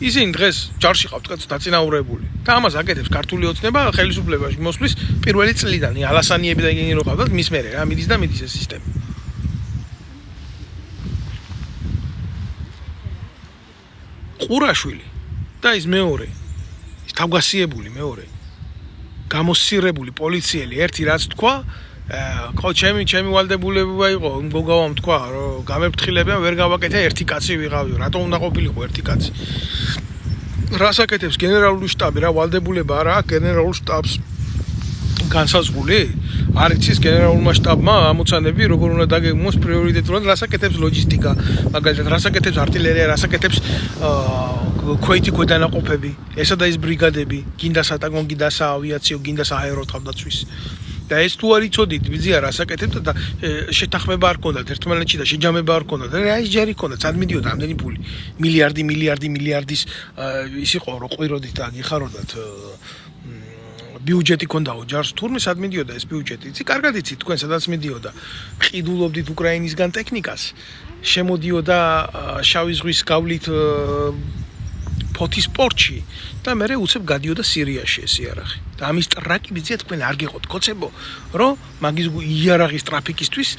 S1: ისინი დღეს ჯარში ყავთ კაცო დაწინაურებული და ამას აკეთებს ქართული ოცნება ხელისუფლებაში მოსვლის პირველი წლიდან ალასანიები და ეგენი რო ყავდათ მის მერე რა მიდის ეს სისტემა ყურაშვილი და ის მეორე ის თავგასიებული მეორე გამოსცირებული პოლიციელი ერთი რაც თქვა ხო ჩემი ვალდებულება იყო მგოგავამ თქვა რომ გამეფრთხილებიან ვერ გავაკეთე ერთი კაცი ვიღავიო რატო უნდა ყოფილიყო ერთი კაცი რას აკეთებს გენერალური შტაბი რა ვალდებულება არა გენერალურ შტაბს განსაზღვრული არ იცის გენერალურმა შტაბმა ამოცანები როგორ უნდა დაგეგმოს პრიორიტეტულად რას აკეთებს ლოჯისტიკა მაგალითად რას აკეთებს არტილერია რას აკეთებს ქვეითი ქვედანაყოფები ესა და ის ბრიგადები გინდა სატანკო გინდა საავიაციო გინდა სააერო თავდაცვის და ეს თუ არ იცოდით ვიზია რას აკეთებდა და შეთანხმება არ ქონდათ ერთმანეთში და შეჯამება არ ქონდათ რა ის ჯერი ქონდათ სად მიდიოდა ამდენი ფული მილიარდის ის იყო რომ ყვიროდით და გიხაროდათ ბიუჯეტი ქონდაო ჯარს თურმე სად მიდიოდა ეს ბიუჯეტი იცი კარგად იცით თქვენ სადაც მიდიოდა ყიდულობდით უკრაინისგან ტექნიკას შემოდიოდა შავი ზღვის გავლით ფოთის პორტში და მე უცებ გადიოდა სირიაში ეს იარაღი და ამის ტრაკი ბიძია თქვენ არ გიყოთ კოცებო რომ მაგის იარაღის ტრაფიკისთვის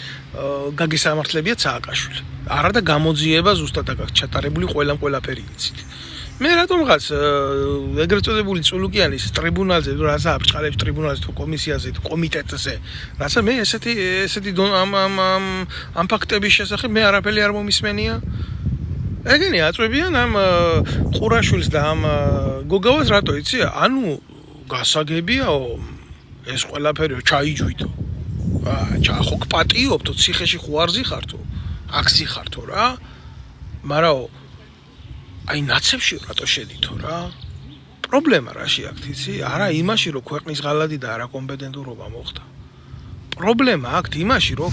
S1: გაგესამართლებიათ სააკაშვილი არა და გამოძიება ზუსტად აქ ჩატარებული ყველაფერი იცით მე რატომღაც ეგრეთ წოდებული წულუკიანის ტრიბუნალზე რაცა აბჭყალებს ტრიბუნალზე თუ კომისიაზე თუ კომიტეტზე რაცა მე ესეთი ამ ფაქტების შესახებ მე არაფერი არ მომისმენია ეგენი აწვევიან ამ ყურაშვილს და ამ გოგავას რატო იცი ანუ გასაგებიაო ეს ყველაფერი ჩაიჯვიდო ხო გპატიობთო ციხეში ხო არ ზიხართო აქ ზიხართო რა მაგრამ აი ნაცებში რატო შედითო რა პრობლემა რაში აქვს იცი არა იმაში რომ ქვეყნის ღალადი და არა კომპეტენტურობა მოხდა პრობლემა აქვს იმაში რომ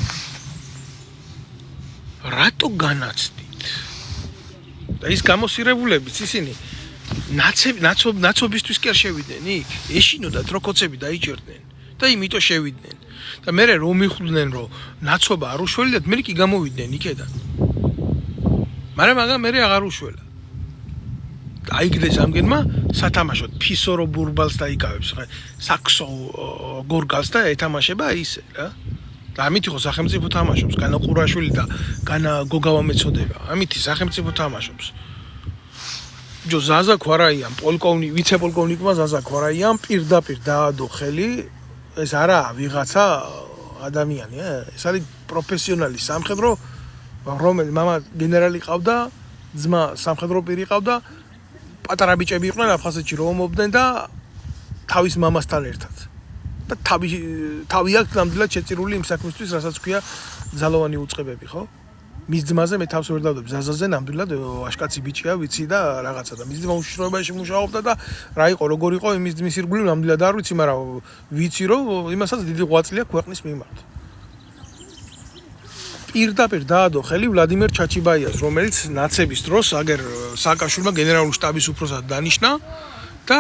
S1: რატო განაცდით და ის გამოსირებულებიც ისინი ნაცობისთვის კი არ შევიდნენ იქ ეშინოდათ რო კოცები დაიჭერდნენ და იმიტომ შევიდნენ და მე რომ მიხვდნენ რომ ნაცობა არ უშველიათ მე კი გამოვიდნენ იქედან მაგრამ მე აღარ უშველა აიგდეს ამგენმა სათამაშოდ ფისორო ბურბალს დაიკავებს საქსო გორგალს და ეთამაშება ისე რა და ამით იყო სახელმწიფო თამაშობს განა ყურაშვილი და განა გოგავა მეწოდება ამით სახელმწიფო თამაშობს ჯო ზაზა ქვარაიან ვიცე-პოლკოვნიკმა ზაზა ქვარაიან პირდაპირ დაადო ხელი ეს არა ვიღაცა ადამიანია ეს არის პროფესიონალი სამხედრო რომელიც მამა გენერალი ყავდა ძმა სამხედრო პირი ყავდა პატარა ბიჭები იყვნენ აფხაზეთში რომ ომობდნენ და თავის მამასთან ერთად და თავი აქვს ნამდვილად შეწირული იმ საქმისთვის რასაც ქვია ძალოვანი უწყებები ხო მის ძმაზე მე თავს ვერ დავდებ ზაზაზე ნამდვილად აშკაცი ბიჭია ვიცი და რაღაცა და მის ძმა უშიშროებაში მუშაობდა და რა იყო როგორ იყო იმის ძმის ირგვლივ ნამდვილად არ ვიცი მაგრამ ვიცი რომ იმასაც დიდი ღვაწლია ქვეყნის მიმართ პირდაპირ დაადო ხელი ვლადიმერ ჩაჩიბაიას რომელიც ნაცების დროს აგერ სააკაშვილმა გენერალური შტაბის უფროსად დანიშნა და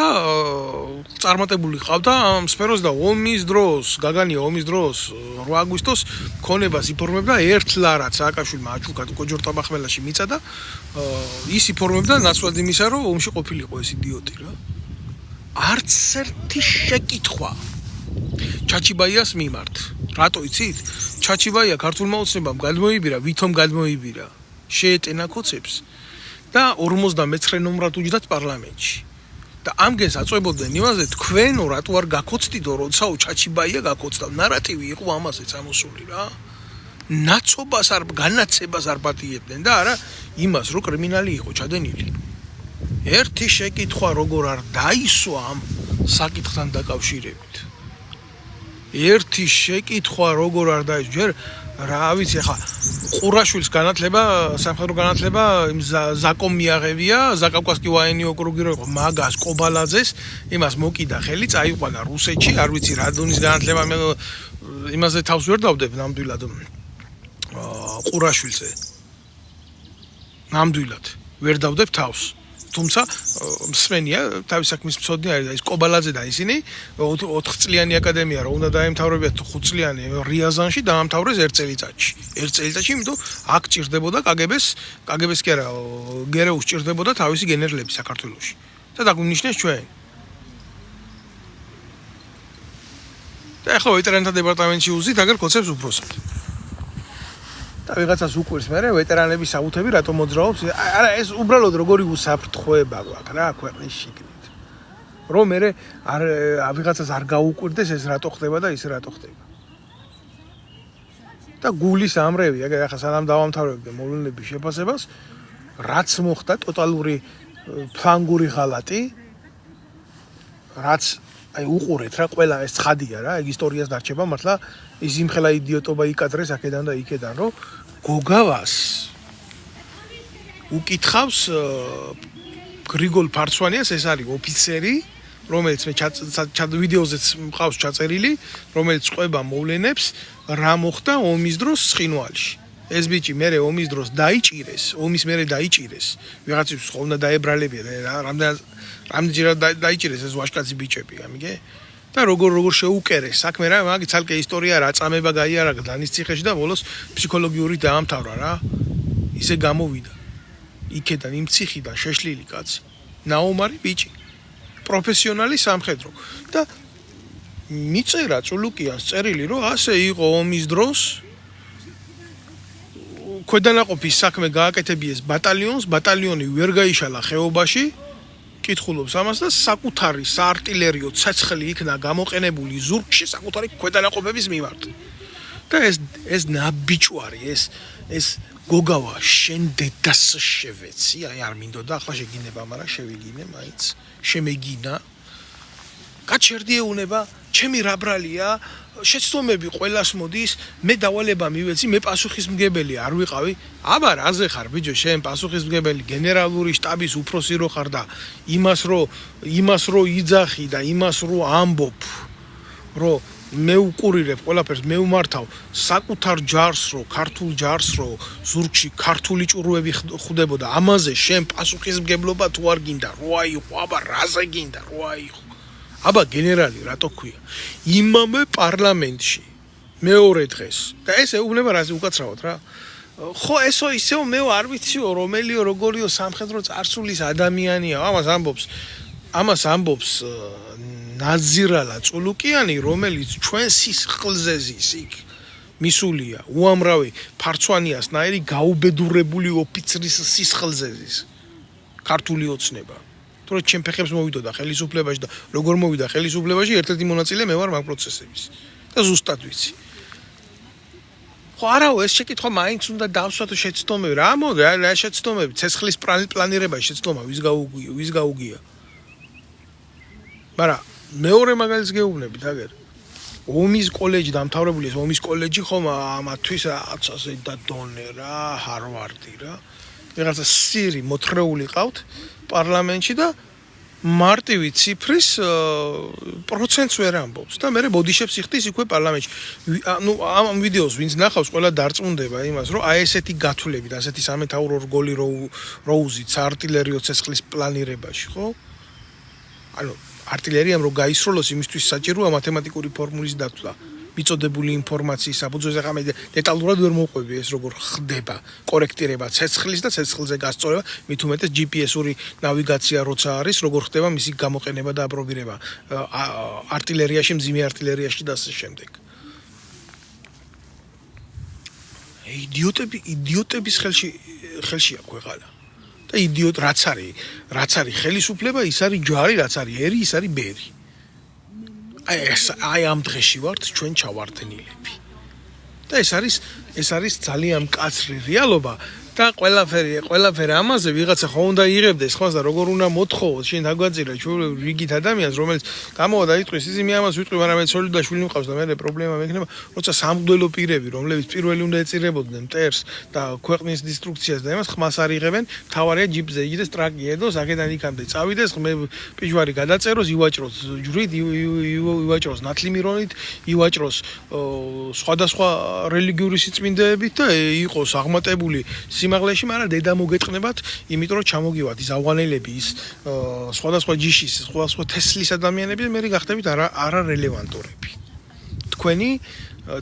S1: წარმატებული ყავდა ამ სფეროს და ომის დროს, გაგანია ომის დროს 8 აგვისტოს ქონებას იფორმებდა ერთ ლარად სააკაშვილმა აჩუქა კოჯორტაბახმელაში მიწა და ის იფორმებდა ნაცვლად იმისა, რომ ომში ყოფილიყო ეს იდიოტი რა. არც ერთი შეკითხვა ჩაჩიბაიას მიმართ. რატო იცით? ჩაჩიბაია ქართულმა ოცნებამ გადმოიბირა, ვითომ გადმოიბირა, შეეტენა ქოცებს და 59 ნომრად უჯდათ პარლამენტში. და ამგენს აწვებოდნენ იმაზე, თქვენო რატო არ გაქოცდიდო, როდესაც ჩაჩიბაია გაქოცდა. ნარატივი იყო ამაზე წამოსული რა. ნაცობას არ განაცებას არ პატიებდნენ და არა იმას, რომ კრიმინალი იყო ჩადენილი. ერთი შეკითხვა როგორ არ დაისვა ამ საკითხთან დაკავშირებით. ერთი შეკითხვა როგორ არ დაისვა. ჯერ რა ვიცი, ახლა ყურაშვილის განათლება, სამხედრო განათლება იმ ზაკომ მიაღებია, ზაკავკასკი ვაენი ოკრუგი რო იყო, მაგას კობალაძეს, იმას მოკიდა ხელი, წაიყვანა რუსეთში, არ ვიცი რა დონის განათლება, მე იმაზე თავს ვერ დავდებ ნამდვილად. ყურაშვილზე. ნამდვილად ვერ დავდებ თავს. თუმცა მსმენია თავის საქმის მცოდნე არის და ის კობალაძე და ისინი 4 წლიანი აკადემია რა უნდა დაემთავრებიათ 5 წლიანი რიაზანში დაამთავრეს 1 წელიწადში. 1 წელიწადში, იმიტომ აქ ჭირდებოდა კგბ-ს კი არა, გერეუს ჭირდებოდა თავისი გენერლები საქართველოში. და დაგვინიშნეს ჩვენ. და ახლა ვეტერანთა დეპარტამენტში უზით, აგერ ქოცებს უფროსად. და ვიღაცას უყვირს მე ვეტერანების საუთები რატომ მოძრაობს? არა, ეს უბრალოდ როგორი უსაფრთხოება გვაქვს რა ქვეყნის შიგნით. რომ მე არ ვიღაცას არ გაუკვირდეს ეს რატო ხდება და ის რატო ხდება. და გულის ამრევი, ახლა სანამ დავამთავრებდი მოვლენების შეფასებას, რაც მოხდა ტოტალური ფლანგური ღალატი, რაც აი უყურეთ რა, ყველა ეს ცხადია რა, ეგ ისტორიას დარჩება, მართლა ის იმხელა იდიოტობა იკადრეს აქედან და იქედან, რომ გოგავას უკითხავს გრიგოლ ფარცვანიას, ეს არის ოფიცერი, რომელიც მე ვიდეოზეც მყავს ჩაწერილი, რომელიც ყვება მოვლენებს, რა მოხდა ომის დროს ცხინვალში. ეს ბიჭი მერე ომის დროს დაიჭირეს, ომის მერე დაიჭირეს. ვიღაცებს ხომ და დაებრალებია, რამდენჯერად დაიჭირეს ეს ვაშკაცი ბიჭები, ამიგე? და როგორ შეუკერეს საქმე რა, მაგ ცალკე ისტორია რა წამება გაიარაღა დანის ციხეში და ბოლოს ფსიქოლოგიური დაამთავრა რა. ისე გამოვიდა. იქედან იმ ციხიდან შეშლილი კაცი. ნაომარი ბიჭი. პროფესიონალი სამხედრო. და მიწერა წულუკიანს წერილი, რომ ასე იყო ომის დროს ქვედანაყოფის საქმე გააკეთებიეს ბატალიონს, ბატალიონი ვერ გაიშალა ხეობაში. კითხულობს ამას და საკუთარი საარტილერიო ცეცხლი იქნა გამოყენებული ზურგში საკუთარი ქვედანაყოფების მიმართ. და ეს ნაბიჭვარი, ეს გოგავა შენ დედას შევეცი, აი არ მინდოდა, ახლა შეგინება, მაგრამ შევიგინე მაინც, შემეგინა. გაჩერდიეუნება, ჩემი რა ბრალია, შეცდომები ყველას მოდის, მე დავალება მივეცი, მე პასუხისმგებელი არ ვიყავი. აბა რაზე ხარ ბიჭო, შენ პასუხისმგებელი გენერალური შტაბის უფროსი რო ხარ და იმას რო იძახი და იმას რო ამბობ, რომ მე უყურირებ ყველაფერს, მე ვმართავ საკუთარ ჯარს რო, ქართულ ჯარს რო, ზურგში ქართული ჭურვები ხვდებოდა, ამაზე შენ პასუხისმგებლობა თუ არ გინდა, რო აიღო, აბა რაზე გინდა, რო აიღო. აბა გენერალი რატო ქვია? იმამე პარლამენტში მეორე დღეს. და ეს ეუბნება რაზე უკაცრავად რა. ხო ესო ისეო მე არ ვიციო რომელიო როგორიო სამხედრო წარსულის ადამიანია. ამას ამბობს ნაზირალა წულუკიანი, რომელიც ჩვენ სისხლზე ზის იქ მისულია. უამრავი ფარცვანიასნაირი გაუბედურებული ოფიცრის სისხლზე ზის. ქართული ოცნება. თორე ჩემ ფეხებს მოვიდოდა ხელისუფლებაში და როგორ მოვიდა ხელისუფლებაში, ერთ-ერთი მონაწილე მე ვარ მაგ პროცესების. და ზუსტად ვიცი. ხო არაო, ეს შეკითხვა მაინც უნდა დავსვათ შეცდომები. რა მოდი, რა შეცდომები? ცეცხლის პლანირებაში შეცდომა ვის გაუგია. მაგრამ მეორე მაგალითს გეუბნებით, აგერ. ომის კოლეჯი დამთავრებული ეს ომის კოლეჯი ხომ ამათვის აცაზე და დონე რა, ჰარვარდი რა. ვიღაცა სირი მოთხრეული ყავთ პარლამენტში და მარტივი ციფრის პროცენტს ვერ ამბობს და მე ბოდიშებს იხდის იქვე პარლამენტში. ამ ვიდეოს ვინც ნახავს, ყველა დარწმუნდება იმას, რომ აი ესეთი გათვლებით, ასეთი სამეთაურო რგოლი რო უზით საარტილერიო ცეცხლის პლანირებაში, ხო? ანუ артиллერიამ რო გაისროლოს იმისთვის საჭიროა მათემატიკური ფორმულის დათვლა. მიწოდებული ინფორმაციის საფუძველზე ხა მე დეტალურად ვერ მოვყვები ეს როგორ ხდება კორექტირება ცეცხლის და ცეცხლზე გასწორება მით უმეტეს GPS-ური ნავიგაცია როცა არის როგორ ხდება მისი გამოყენება და აპრობირება артиллерияში მძიმე артиллерияში და ასე შემდეგ იდიოტების ხელშია ქვეყანა და იდიოტ რაც არის ხელისუფლება ის არის ჯარი რაც არის ერი ის არის ბერი აი ამ დღეში ვართ ჩვენ ჩავარდნილები და ეს არის ძალიან მკაცრი რეალობა და ყველაფერი ამაზე ვიღაცა ხო უნდა იღებდეს ხმას და როგორ უნდა მოთხოვოს შენ დაგვაწირა ჩვენ რიგით ადამიანს რომელიც გამოვა და იტყვის ისი მე ამას ვიტყვი მაგრამ მე ცოლი და შვილი მყავს და მე პრობლემა მექნება როცა სამღვდელო პირები რომლებიც პირველი უნდა ეწირებოდნენ მტერს და ქვეყნის დისტრუქციას და იმას ხმას არ იღებენ თავარია ჯიპზე იგდეს ტრაკი ედოს აქედან იქამდე წავიდეს მე პიჟვარი გადაწეროს ივაჭროს ჯვრით ივაჭროს ნათლიმირონით ივაჭროს სხვადასხვა რელიგიური სიწმინდეებით და იყოს აღმატებული სიმაღლეში, მაგრამ დედა მოგეთყნებათ, იმიტომ რომ ჩამოგივათ ის ავღანელები, ის სხვადასხვა ჯიშის, სხვადასხვა თესლის ადამიანები და მე გახდებით არარელევანტურები. თქვენი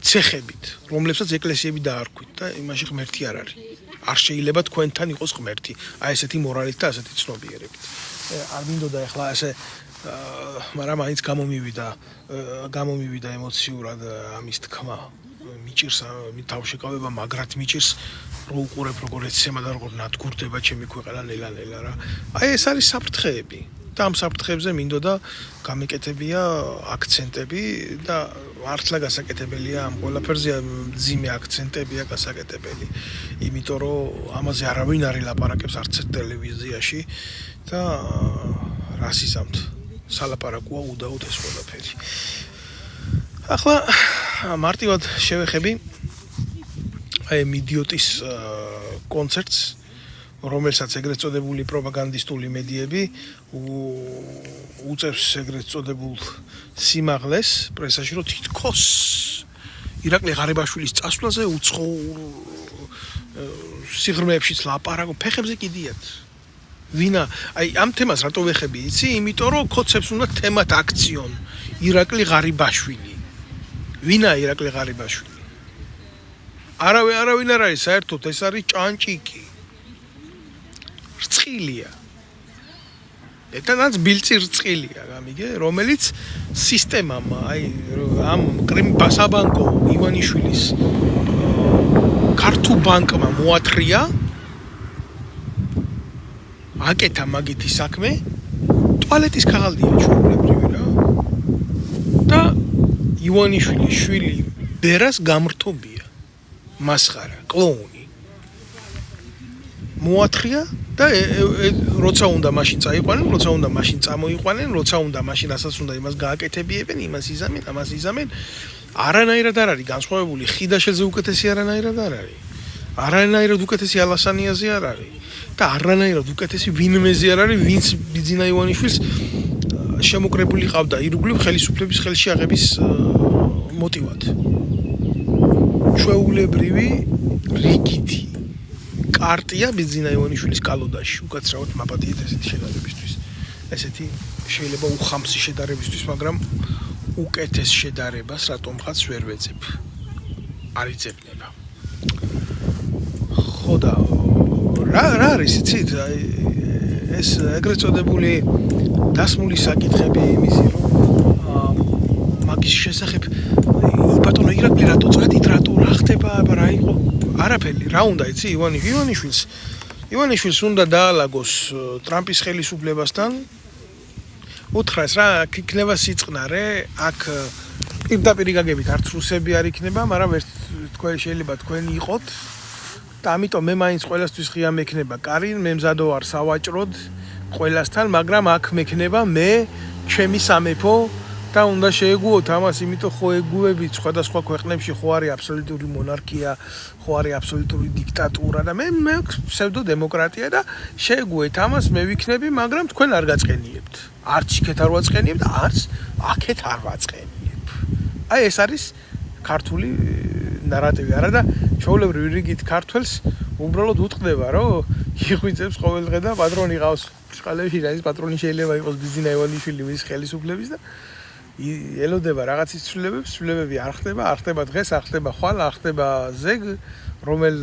S1: ცეხებით, რომლებსაც ეკლესიები დაარქვით და იმაში ღმერთი არ არის. არ შეიძლება თქვენთან იყოს ღმერთი. აი ესეთი მორალით და ასეთი ცნობიერებით. არ მინდოდა ახლა ასე მაგრამ მაინც გამომივიდა ემოციურად ამის თქმა. მიჭირს თავშეკავება მაგრად მიჭირს რო უყურებ როგორ ეცემა და როგორ ნადგურდება ჩემი ქვეყანა ნელა რა. აი ეს არის საფრთხეები და ამ საფრთხეებზე მინდოდა გამეკეთებია აქცენტები და მართლა გასაკეთებელია ამ ყველაფერზე მძიმე აქცენტებია გასაკეთებელი. იმიტომ რომ ამაზე არავინ არ ელაპარაკებს არც ტელევიზიაში და რასიზმთ სალაპარაკოა უდაოდ ეს ყველაფერი. ახლა მარტივად შევეხები აი მიდიოტის კონცერტს რომელსაც ეგრეთ წოდებული პროპაგანდისტული მედიები უწევს ეგრეთ წოდებულ სიმაღლეს პრესაში რომ თითქოს ირაკლი ღარიბაშვილის წასვლაზე უცხო სიღრმეებშიც ლაპარაკო ფეხებზე კიდიათ ვინა აი ამ თემას რატო ვეხები იცი იმიტომ რომ კოცებს უნდა თემად აქციონ ირაკლი ღარიბაშვილი ვინა ირაკლი ღარიბაშვილი არავინ არ არის საერთოდ ეს არის ჭანჭიკი რწყილია ეთანაც ბილწი რწყილია გამიგე რომელიც სისტემამ აი ამ კრიმბასაბანკო ივანიშვილის ქართულ ბანკმა მოათრია აკეთა მაგითი საქმე ტუალეტის ქაღალდია ჩვეულებრივი რა და ივანიშვილის შვილი ბერას გამრთობია მასხარა კლოუნი მოათრია და როცა უნდა მაშინ წაიყვანენ, როცა უნდა მაშინ წამოიყვანენ, როცა უნდა მაშინ ასაც უნდა იმას გააკეთებიებენ, იმას იზამენ, ამას იზამენ. არანაირად არ არის განსხვავებული ხიდაშელზე უკეთესი არანაირად არ არის. არანაირად უკეთესი ალასანიაზე არ არის. და არანაირად უკეთესი ვინმეზე არ არის, ვინც ბიძინა ივანიშვილს შემოკრებული ყავდა ირგვლივ ხელისუფლების ხელში აღების მოტივად. ჩვეულებრივი რიგითი კარტია ბიძინა ივანიშვილის კალოდაში უკაცრავად მაპატიეთ ესეთი შედარებისთვის. ესეთი შეიძლება უხამსი შედარებისთვის, მაგრამ უკეთეს შედარებას რატომღაც ვერ ვეძებ. არ იძებნება. ხო და რა არის იცით? ეს ეგრეთ წოდებული დასმული საკითხები იმისი რომ მაგის შესახებ ბატონო ირაკლი რატო წადით რატო რა ხდება რა იყო არაფერი რა უნდა იცი ივანიშვილს უნდა დაალაგოს ტრამპის ხელისუფლებასთან უთხრას რა იქნება სიწყნარე აქ პირდაპირ გაგებით არც რუსები არ იქნება მაგრამ ერთ თქვენ შეიძლება თქვენი იყოთ და ამიტომ მე მაინც ყველასთვის ღია მექნება კარი მე მზადო ვარ სავაჭროდ ყველასთან მაგრამ აქ მექნება მე ჩემი სამეფო და უნდა შეეგუოთ ამას, იმიტომ ხო ეგუებით სხვადასხვა ქვეყნებში ხო არის აბსოლუტური მონარქია, ხო არის აბსოლუტური დიქტატურა და მე ფსევდო დემოკრატია და შეეგუეთ ამას მე ვიქნები, მაგრამ თქვენ არ გაწყენიებთ. არც იქეთ არ ვაწყენიებ და არც აქეთ არ ვაწყენიებ. აი ეს არის ქართული ნარატივი არა და ჩვეულებრივი რიგით ქართველს უბრალოდ უტყდება, რომ იღვიძებს ყოველდღე და პატრონი ყავს წყალებში რაის პატრონი შეიძლება იყოს ბიზინა ივანიშვილი მის ხელისუფლების და ელოდება რაღაცის ცვლილებები არ ხდება დღეს, არ ხდება ხვალ, არ ხდება ზეგ, რომელ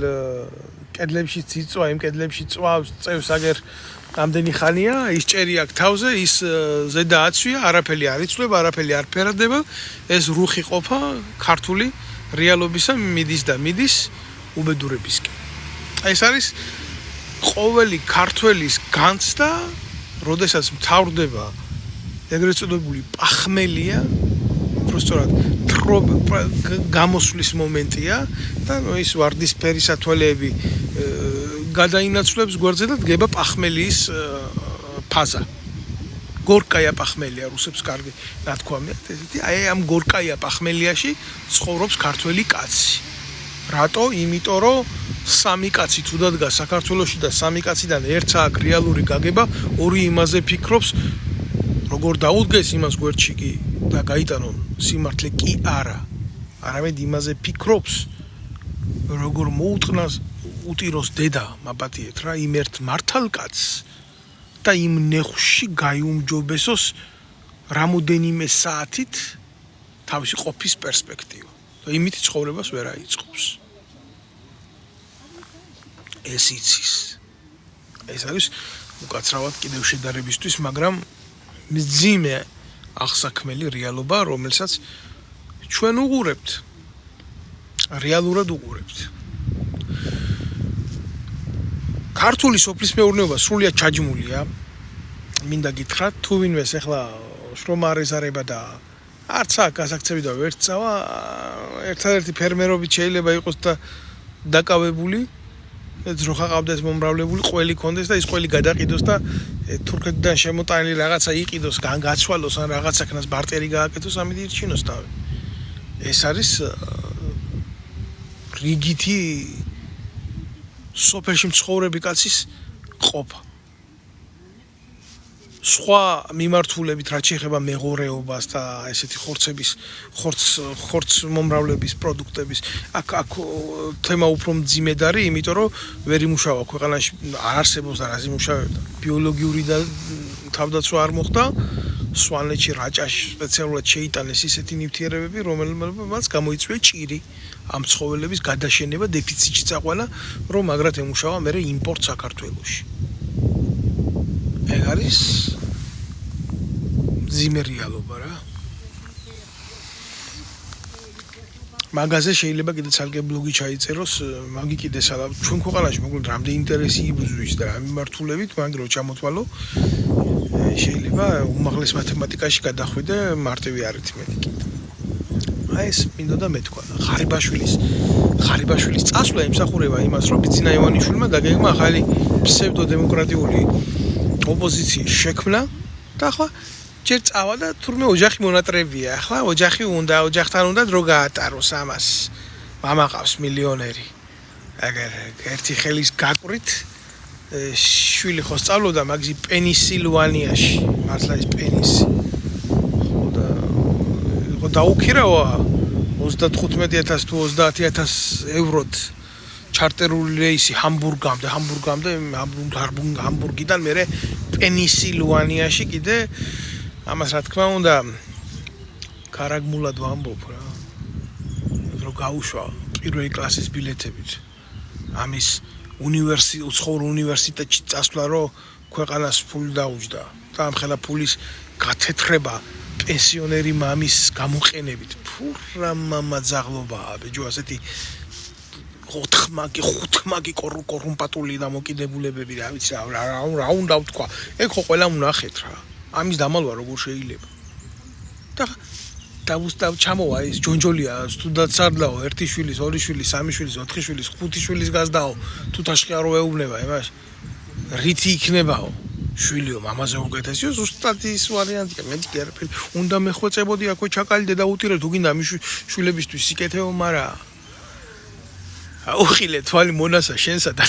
S1: კედლებში წიწვა, იმ კედლებში წვავს, წევს აგერ ამდენი ხანია, ის ჭერი აქ თავზე, ის ზედა აცვია, არაფერი არ იცვლება, არაფერი არ ფერადება, ეს რუხი ყოფა ქართული რეალობისა მიდის უბედურებისკენ. ეს არის ყოველი ქართველის განცდა, როდესაც მთავრდება ეგრეთ წოდებული პახმელია, უბრალოდ გამოსვლის მომენტია და ის ვარდისფერი სათვალეები გადაინაცვლებს გვერდზე და დგება პახმელიის ფაზა. გორკაია პახმელია რუსებს კარგი ნათქვამია. აი ამ გორკაია პახმელიაში ცხოვრობს ქართველი კაცი. რატო? იმიტომ რომ სამი კაცი თუ დადგა საქართველოში და სამი კაციდან ერთს აქვს რეალური გაგება, ორი იმაზე ფიქრობს, როგორ დაუდგეს იმას გვერდში კი და გაიტანონ სიმართლე კი არა. არამედ იმაზე ფიქრობს, როგორ მოუტყნას უტიროს დედა მაპატიეთ რა იმ ერთ მართალ კაცს და იმ ნეხში გაიუმჯობესოს რამოდენიმე საათით თავისი ყოფის პერსპექტივა. და იმით ცხოვრებას ვერ აიწყობს. ეს იცის. ეს არის უკაცრავად კიდევ შედარებისთვის, მაგრამ მძიმე აღსაქმელი რეალობა, რომელსაც ჩვენ უყურებთ. რეალურად უყურებთ. ქართული სოფლის მეურნეობა სრულიად ჩაჯმულია. მინდა გითხრათ, თუ ვინმეს ახლა შრომა არ ეზარება და არც აქ გასაქცევი და ვერ წავა, ერთადერთი ფერმერობით შეიძლება იყოს და დაკავებული, ძროხა ყავდეს მომრავლებული, ყველი კონდეს და ის ყველი გადაყიდოს და თურქეთიდან შემოტანილი რაღაცა იყიდოს, გაცვალოს ან რაღაცაკნას ბარტერი გააკეთოს, ამით ირჩინოს თავი. ეს არის რიგითი სოფელში მცხოვრები კაცის ყოფა. სხვა მიმართულებით რაც შეეხება მეღორეობას და ესეთი ხორც მომრავლების პროდუქტების აქ თემა უფრო მძიმედ არის, იმიტომ რომ ვერ იმუშავა ქვეყანაში, არ არსებობს და რას იმუშავებდა. ბიოლოგიური და თავდაცვა არ მოხდა, სვანეთში რაჭაში სპეციალურად შეიტანეს ისეთი ნივთიერებები, რომელმაც გამოიწვია ჭირი ამ ცხოველების გადაშენება, დეფიციტში წაყვანა, რომ მაგრად ემუშავა მერე იმპორტ საქართველოში. ეგ არის მძიმე რეალობა რა. მაგაზე შეიძლება კიდე ცალკე ბლოგი ჩაიწეროს, მაგი კიდე ჩვენ ქვეყანაში მოკლედ რამდენი ინტერესი იბრძვის და ამ მიმართულებით, მაგრამ რო ჩამოთვალო, შეიძლება უმაღლეს მათემატიკაში გადახვიდე მარტივი არითმეტიკით. აი ეს მინდოდა მეთქვა. ხარიბაშვილის წასვლა ემსახურება იმას, რომ ბიძინა ივანიშვილმა დაგეგმა ახალი ფსევდოდემოკრატიული ოპოზიციის შექმნა და ახლა ჯერ წავა და თურმე ოჯახი მონატრებია. ახლა ოჯახთან უნდა დრო გაატაროს ამას. მამა ყავს მილიონერი. აგერ ერთი ხელის გაკვრით შვილი ხო სწავლობდა მაგზი პენისილვანიაში, მართლა ის პენისი. ხო დაუქირავა 35,000 თუ 30,000 ევროთ ჩარტერული რეისი ჰამბურგიდან მერე პენისილვანიაში კიდე ამას რა თქმა უნდა კარაგმულად ვამბობ რა. რო გაუშვა პირველი კლასის ბილეთებით. ამის უნივერსიტეტში წასვლა რო ქვეყანას ფული დაუჯდა და ამ ხელა ფულის გათეთრება პენსიონერი მამის გამოყენებით. ფურა მამა ძაღლობაა ბიჭო, ასეთი ხუთმაგი კორუმპატული დამოკიდებულებები რა ვიცი რა უნდა ვთქვა. ეგ ხო ყველა უნახეთ რა. ამის დამალვა როგორ შეიძლება. და ჩამოვა ის ჯონჯოლია თუდად სარდლაო, ერთი შვილის, ორი შვილის, სამი შვილის, ოთხი შვილის, ხუთი შვილის გაზდაო, თუ თაშყი არ ეუბნება იმას. რითი იქნებაო? შვილიო, მამაზე უკეთესიო, ზუსტად ის ვარიანტია. მეტი კი არაფერი. უნდა მეხვეწებოდი აქვე ჩაკალიდე და უტირე თუ გინდა მის შვილებისთვის სიკეთეო, მაგრამ აუხილე თვალი მონასა შენსა და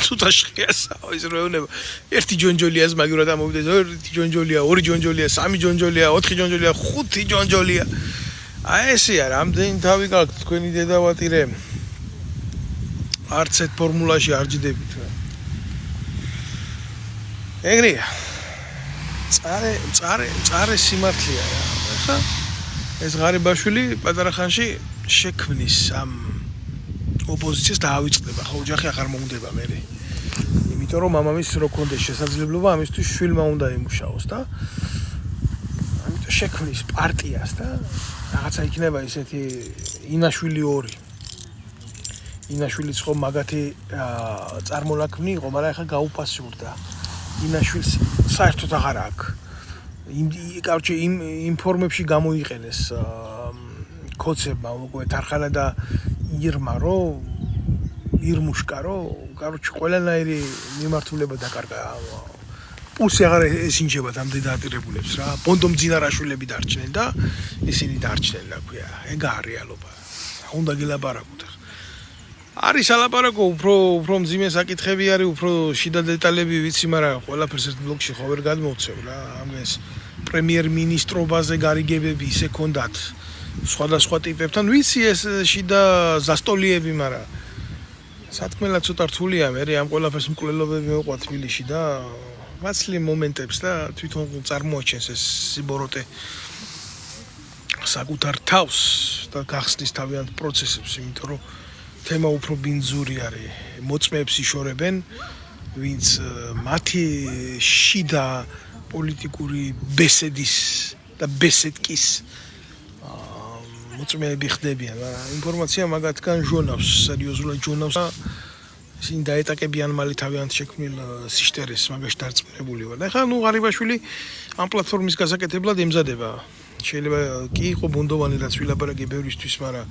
S1: თუ თაშყიასაო ის რეუნება. ერთი ჯონჯოლიას მაგივრად ამოვიდეს, ერთი ჯონჯოლია, ორი ჯონჯოლია, სამი ჯონჯოლია, ოთხი ჯონჯოლია, ხუთი ჯონჯოლია. აი ესეა, რამდენი თავი გაქვთ თქვენი დედავატირე. არც ერთ ფორმულაში არ ჯდებით რა. ეგრეა. წარე სიმართლეა რა. ახლა ეს ღარიბაშვილი პატარა ხანში შექმნის ამ ოპოზიციას დაავიწყდება, ხო ოჯახი აღარ მომდება მე. იმიტომ რომ მამამისს რო ქონდეს შესაძლებლობა ამისთვის შვილმა უნდა იმუშაოს და ამიტომ შექმნის პარტიას და რაღაცა იქნება ესეთი ინაშვილი 2. ინაშვილიც ხო მაგათი წარმონაქმნი იყო, მაგრამ ახლა გაუფასურდა. ინაშვილს საერთოდ აღარ აქვს. Короче, იმ ფორმებში გამოიყენეს კოცებმა უკვე თარხანა და ირმა ირმუშკა короче, ყველანაირი მიმართულება დაკარგა. პულსი აღარ ესინჯება ამდენ დაატირებულებს რა. ბონდომ ძინარაშვილები დარჩნენ და ისინი დარჩნენ რა ქვია. ეგა რეალობა. უნდა გელაპარაკოთ. არის ალაპარაკო უფრო მძიმე საკითხები არის, უფრო შიდა დეტალები ვიცი, მაგრამ ყველაფერს ერთ ბლოკში ხო ვერ გადმოვცევ რა. ამას პრემიერ-მინისტრობაზე გარიგებები ისე ქონდათ სხვადასხვა ტიპებთან, ვიცი ეს შიდა ზასტოლიები, მაგრამ სათქმელად ცოტა რთულია, მე ამ ყველაფერს მკვლელობები მეუყვა თბილისში და მაცლი მომენტებს და თვითონ წარმოაჩენს ეს სიბოროტე საკუთარ თავს და გახსნის თავიანთ პროცესებს, იმიტომ რომ თემა უფრო ბინძური არის. მოწმეებს იშორებენ, ვინც მათი შიდა პოლიტიკური ბესედის და ბესედკის მოწმეები ხდებიან, მაგრამ ინფორმაცია მაგათგან ჟონავს, სერიოზულად ჟონავს და ისინი დაეტაკებიან მალე თავიანთ შექმნილ სიშტერეს მაგაში დარწმუნებული ვარ. და ახლა ღარიბაშვილი ამ პლატფორმის გასაკეთებლად ემზადება. შეიძლება კი იყო ბუნდოვანი რაც ვილაპარაკე ბევრისთვის, მაგრამ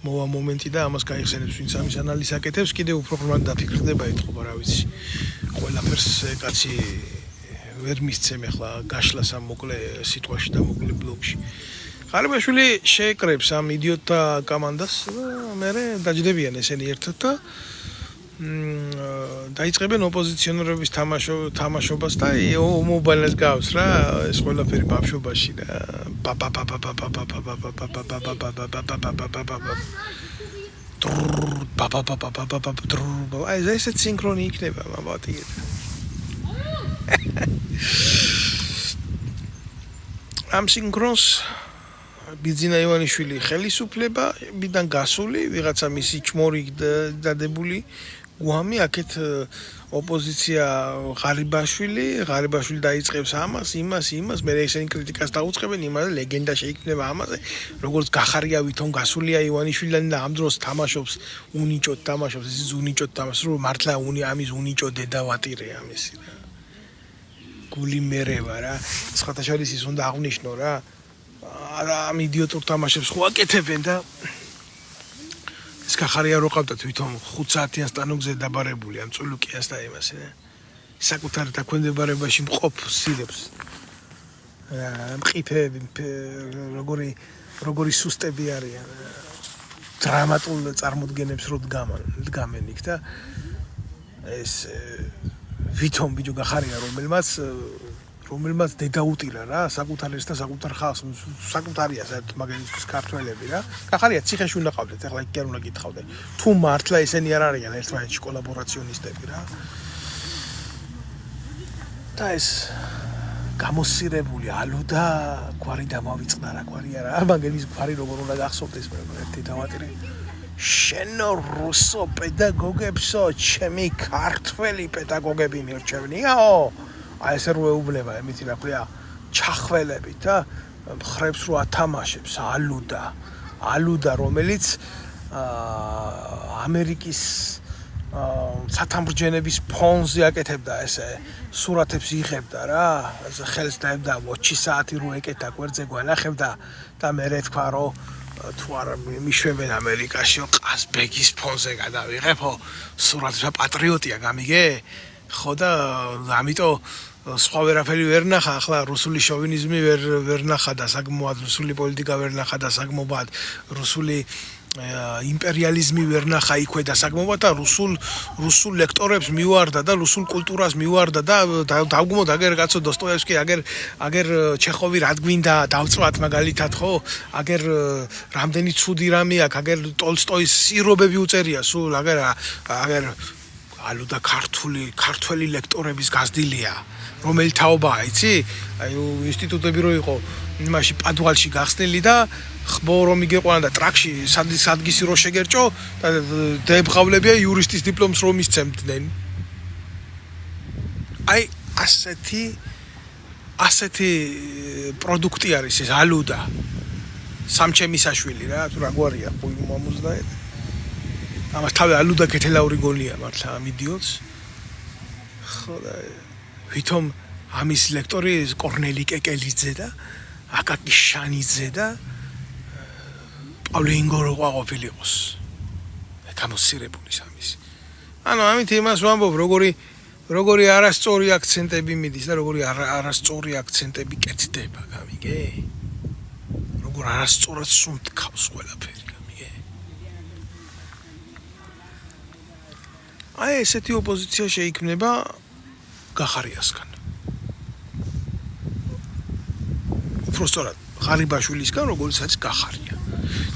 S1: მოვა მომენტი და ამას გაიხსენებს, ვინც ამის ანალიზს აკეთებს, კიდევ უფრო ღრმად დაფიქრდება ეთყობა, რა ვიცი. ყველაფერს კაცი ვერ მისცემ ახლა გაშლას ამ მოკლე სიტყვაში და მოკლე ბლოგში. ღარიბაშვილი შეეკრებს ამ იდიოტთა კომანდას და მერე დაჯდებიან ესენი ერთად და დაიწყებენ ოპოზიციონერების თამაშობას და მობაილს გავს რა ეს ყველაფერი ბავშვობაში და აი ესეც სინქრონი იქნება მაბათი ამ სინქრონს ბიძინა ივანიშვილი ხელისუფლება მიდან გასული ვიღაცა მისი ჩმორი დადებული გვამი აქეთ ოპოზიცია ღარიბაშვილი დაიწყებს ამას იმას მე ესენი კრიტიკას დაუწყებენ იმაზე ლეგენდა შეიქმნება ამაზე როგორც გახარია ვითომ გასულია ივანიშვილიდან და ამ დროს თამაშობს უნიჭოდ თამაშობს ეს უნიჭოდ თამაშობს რომ მართლა ამის უნიჭო დედავატირე ამისი რა გული მერევა რა სხვათა შორის ის უნდა აღნიშნო რა ამ იდიოტურ თამაშებს ხო აკეთებენ და ეს გახარია რო ყავდა თვითონ 5 საათიან სტანოგზე დაბარებული ამ წულუკიას და იმას საკუთარ დაქვემდებარებაში მყოფ სირებს მყიფები როგორი სუსტები არიან დრამატულ წარმოდგენებს რო დგამენ იქ და ეს ვითომ ბიჭო გახარია რომელმაც დედაუტირა რა საკუთარ ეს და საკუთარ ხალხს საკუთარია საერთოდ მაგალითად ქართველები რა გახარია ციხეში უნდა ყავდეთ ახლა იქ კი არ უნდა გითხავდე თუ მართლა ესენი არ არიან ერთმანეთში კოლაბორაციონისტები რა და ეს გამოსირებული ალუდა გვარი დამავიწყდა რა გვარი არა მაგელის გვარი როგორ უნდა გახსოვდეს მე ერთი დავატირე შენო რუსო პედაგოგებსო ჩემი ქართველი პედაგოგები მირჩევნიაო აი ესე რო ეუბნება ემითი რა ქვია ჩახველებით და ხრებს რო ათამაშებს ალუდა რომელიც ამერიკის სათამბრჯენების ფონზე აკეთებდა ესე სურათებს იღებდა რა ხელს დაებდა ვოჩი საათი რო ეკეთა გვერდზე გვანახებდა და მე თქვა რომ თუ არა მიშვებენ ამერიკაში ყაზბეგის ფონზე გადავიღებო სურათსა პატრიოტია გამიგე ხო და ამიტომ სხვა ვერაფერი ვერ ნახა ახლა რუსული შოვინიზმი ვერ ნახა და საკმაოდ რუსული პოლიტიკა ვერ ნახა და საკმაოდ რუსული იმპერიალიზმი ვერ ნახა იქვე და საკმაოდ და რუსულ ლექტორებს მივარდა და რუსულ კულტურას მივარდა და დავგმოთ აგერ კაცო დოსტოევსკი აგერ ჩეხოვი რა გვინდა დავწვათ მაგალითად ხო აგერ რამდენი ცუდი რამე აქვს აგერ ტოლსტოის სირობები უწერია სულ აგერ ალუდა ქართველი ლექტორების გაზრდილია რომელი თაობაა იცი აი ინსტიტუტები რო იყო იმაში პადვალში გახსნილი და ხბო რომ იგეყვანა და ტრაქში სადგისი რო შეგერჭო და დაებღავლებია იურისტის დიპლომს რომ ისცემდნენ აი ასეთი პროდუქტი არის ეს ალუდა სამჩემისაშვილი რა თუ რა გვარია ყუი მომუზნაეთ ამას თავი ალუდა კეთილაური გონია მართლა ამ იდიოტს ხო და ვითომ ამის ლექტორი კორნელი კეკელიძე და აკაკი შანიძე და პავლე ინგორო ყოფილიყოს გამოსირებული სამის ანუ ამით იმას ვამბობ როგორი არასწორი აქცენტები მიდის და როგორი არასწორი აქცენტები კეთდება გამიგე როგორ არასწორად სუნთქავს ყველაფერი გამიგე აი ესეთი ოპოზიცია შეიქმნება გახარიასგან უბრალოდ ღარიბაშვილისგან როგორც არის გახარია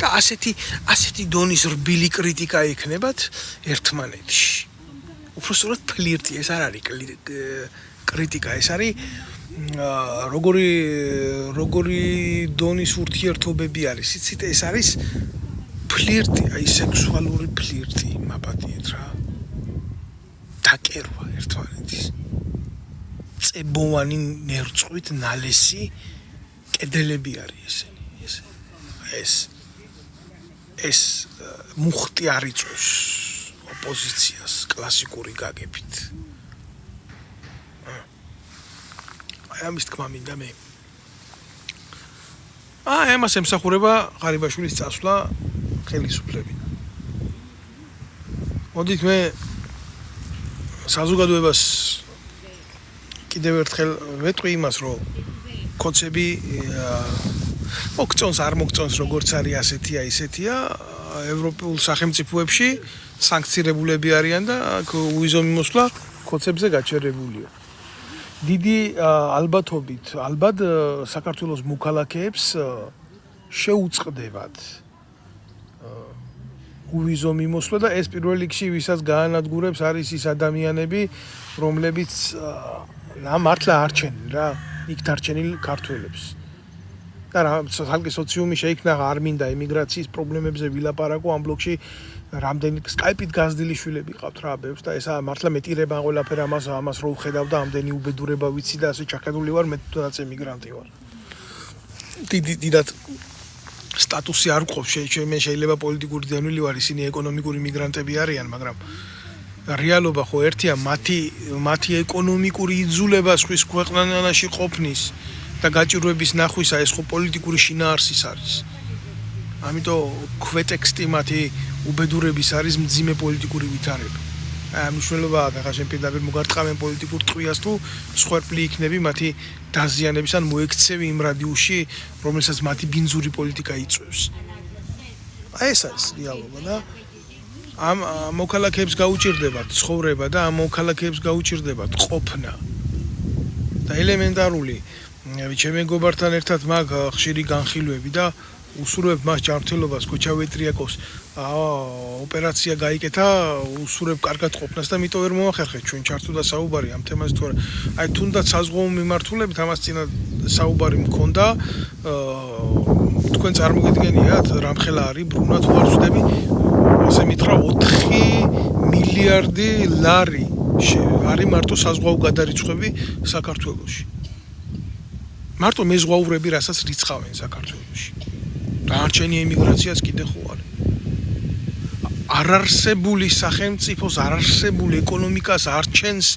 S1: და ასეთი დონის რბილი კრიტიკა ექნებათ ერთმანეთში უბრალოდ ფლირტი ეს არ არის კრიტიკა ეს არის როგორი დონის ურთიერთობები არის იცით ეს არის ფლირტი აი სექსუალური ფლირტი მაპატიეთ რა დაკერვა ერთმანეთის წებოვანი ნერწყვით ნალესი კედელები არის ეს მუხტი არ იწვევს ოპოზიციას კლასიკური გაგებით აი ამის თქმა მინდა მე ამას ემსახურება ღარიბაშვილის წასვლა ხელისუფლებიდან მოდით მე საზოგადოებას კიდევ ერთხელ ვეტყვი იმას რომ კოცები მოგწონს არ მოგწონს როგორც არის ასეთია ისეთია ევროპულ სახელმწიფოებში სანქცირებულები არიან და აქ უიზო მიმოსვლა კოცებზე გაჩერებულია დიდი ალბათობით ალბათ საქართველოს მოქალაქეებს შეუწყდებათ უვიზო მიმოსვლა და ეს პირველ რიგში ვისაც გაანადგურებს არის ის ადამიანები რომლებიც მართლა არჩენილ რა იქ დარჩენილ ქართველებს და რა ხალხი სოციუმი შეიქმნა არ მინდა ემიგრაციის პრობლემებზე ვილაპარაკო ამ ბლოკში რამდენი სკაიპით გაზრდილი შვილები ყავთ რა ბევრს და ესა მართლა მეტირება ყველაფერ ამას რო ვხედავ და ამდენი უბედურება ვიცი და ასე ჩახედული ვარ მე თვითონაც ემიგრანტი ვარ დიდად სტატუსი არ გვყავს მე შეიძლება პოლიტიკური დევნილი ვარ ისინი ეკონომიკური მიგრანტები არიან მაგრამ რეალობა ხო ერთია მათი ეკონომიკური იძულება სხვის ქვეყანაში ყოფნის და გაჭირვების ნახვისა ეს ხო პოლიტიკური შინაარსის არის ამიტომ ქვეტექსტი მათი უბედურების არის მძიმე პოლიტიკური ვითარება აი მნიშვნელობა ახლა შენ პირდაპირ მოგარტყამენ პოლიტიკურ ტყვიას თუ სხვერპლი იქნები მათი დაზიანების ან მოექცევი იმ რადიუსში რომელსაც მათი ბინძური პოლიტიკა იწვევს აი ეს არის რეალობა და ამ მოქალაქეებს გაუჭირდებათ ცხოვრება და ამ მოქალაქეებს გაუჭირდებათ ყოფნა და ელემენტარული ჩემ მეგობართან ერთად მაგ ხშირი განხილვები და უსურვებ მას ჯანმრთელობას კოჩავეტრიაკოვს ოპერაცია გაიკეთა უსურვებ კარგად ყოფნას და მიტო ვერ მოახერხეთ ჩვენ ჩართულდა საუბარი ამ თემაზე თუ აი თუნდაც საზღვაო მიმართულებით ამას წინა საუბარი მქონდა თქვენ წარმოგიდგენიათ რამხელა არის ბრუნა თუ არ ვწდები ასე მითხრა 4 მილიარდი ლარი არის მარტო საზღვაო გადარიცხვები საქართველოში მარტო მეზღვაურები რასაც რიცხავენ საქართველოში დარჩენი ემიგრაციას კიდე ხო არის არარსებული სახელმწიფოს არარსებული ეკონომიკას არჩენს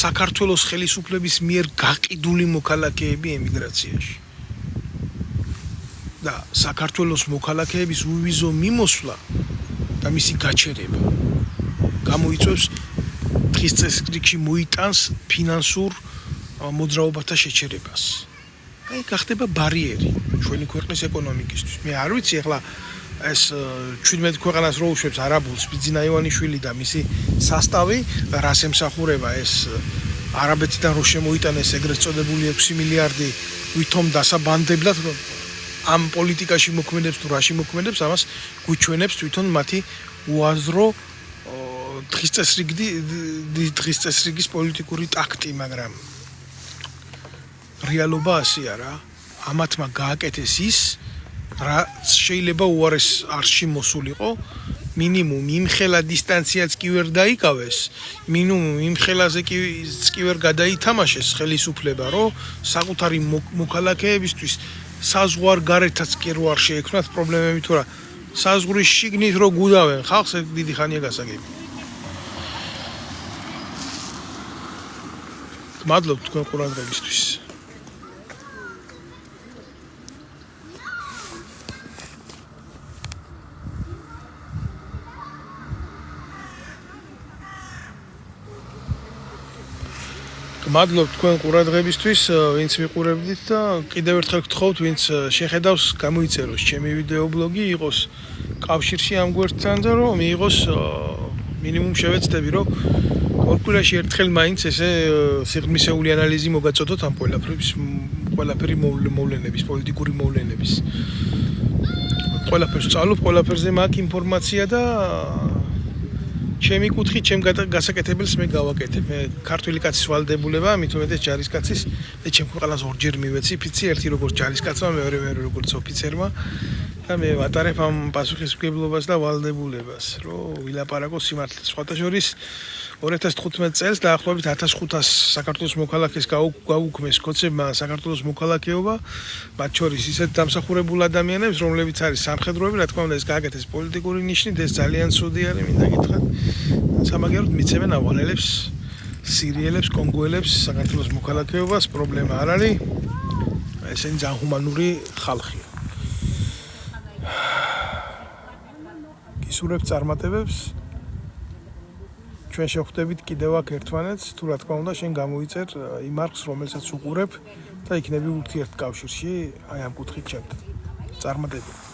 S1: საქართველოს ხელისუფლების მიერ გაყიდული მოქალაქეები ემიგრაციაში და საქართველოს მოქალაქეების უვიზო მიმოსვლა და მისი გაჩერება გამოიწვევს დღის წესრიგში მოიტანს ფინანსურ მოძრაობათა შეჩერებას აი გახდება ბარიერი ჩვენი ქვეყნის ეკონომიკისთვის მე არ ვიცი ახლა ეს 17 ქვეყანას რო უშვებს არაბულს ბიძინა ივანიშვილი და მისი სასტავი რას ემსახურება ეს არაბეთიდან რო შემოიტანეს ეგრეთ წოდებული 6 მილიარდი ვითომ დასაბანდებლად ამ პოლიტიკაში მოქმედებს თუ რაში მოქმედებს ამას გვიჩვენებს თვითონ მათი უაზრო დღის წესრიგის პოლიტიკური ტაქტი, მაგრამ რეალობა ასეა რა. ამათმა გააკეთეს ის, რაც შეიძლება უარეს არსში მოსულიყო. მინიმუმ იმ ხელა დისტანციაც კი ვერ დაიკავეს, მინიმუმ იმ ხელაზე კი ვერ გადაითამაშეს ხელისუფლება, რომ საკუთარი მოქალაქეებისთვის საზღვარგარეთაც კი არ შეექმნათ პრობლემები თუ რა. საზღვრის შიგნით რო გუდავენ ხალხს, დიდი ხანია გასაგები. მადლობთ თქვენ ყურადღებისთვის. მადლობთ თქვენ ყურადღებისთვის, ვინც მიყურებდით და კიდევ ერთხელ გთხოვთ, ვინც შეხედავს, გამოიწეროს ჩემი ვიდეო ბლოგი, იყოს კავშირში ამ გვერდთან და რომ მიიღოს მინიმუმ შევეცდები, რომ ორ კვირაში ერთხელ მაინც ესე სიღრმისეული ანალიზი მოგაწოდოთ ამ ყველაფერი მოვლენების, პოლიტიკური მოვლენების. ყველაფერს ვწავლობ, ყველაფერზე მაქვს ინფორმაცია და ჩემი კუთხით, ჩემ გასაკეთებელს მე გავაკეთებ. მე ქართული კაცის ვალდებულება, მით უმეტეს ჯარისკაცის, და ჩემ ყველას ორჯერ მივეცი ფიცი, ერთი როგორც ჯარისკაცმა, მეორე როგორც ოფიცერმა და მე ვატარებ ამ პასუხისმგებლობას და ვალდებულებას, რომ ვილაპარაკო სიმართლეს. სხვათა შორის 2015 წელს დაახლოებით 1500 საქართველოს მოქალაქეს გაუქმეს კოცებმა საქართველოს მოქალაქეობა, მათ შორის ისეთ დამსახურებულ ადამიანებს, რომლებიც არის სამხედროები, რა თქმა უნდა, ეს გააკეთეს პოლიტიკური ნიშნით, ეს ძალიან ცუდი არის, მინდა გითხრათ. სამაგეროდ მიცემენ ავღანელებს, სირიელებს, კონგოელებს საქართველოს მოქალაქეობას, პრობლემა არ არის. ესენი ძალიან ჰუმანური ხალხია. გისურვებთ წარმატებებს. ჩვენ შევხვდებით კიდევ აქ ერთმანეთს, თუ რა თქმა უნდა, შენ გამოიწერ იმ არხს, რომელსაც უყურებ და იქნები ურთიერთკავშირში, აი ამ კუთხით ჩემთან. წარმატებები.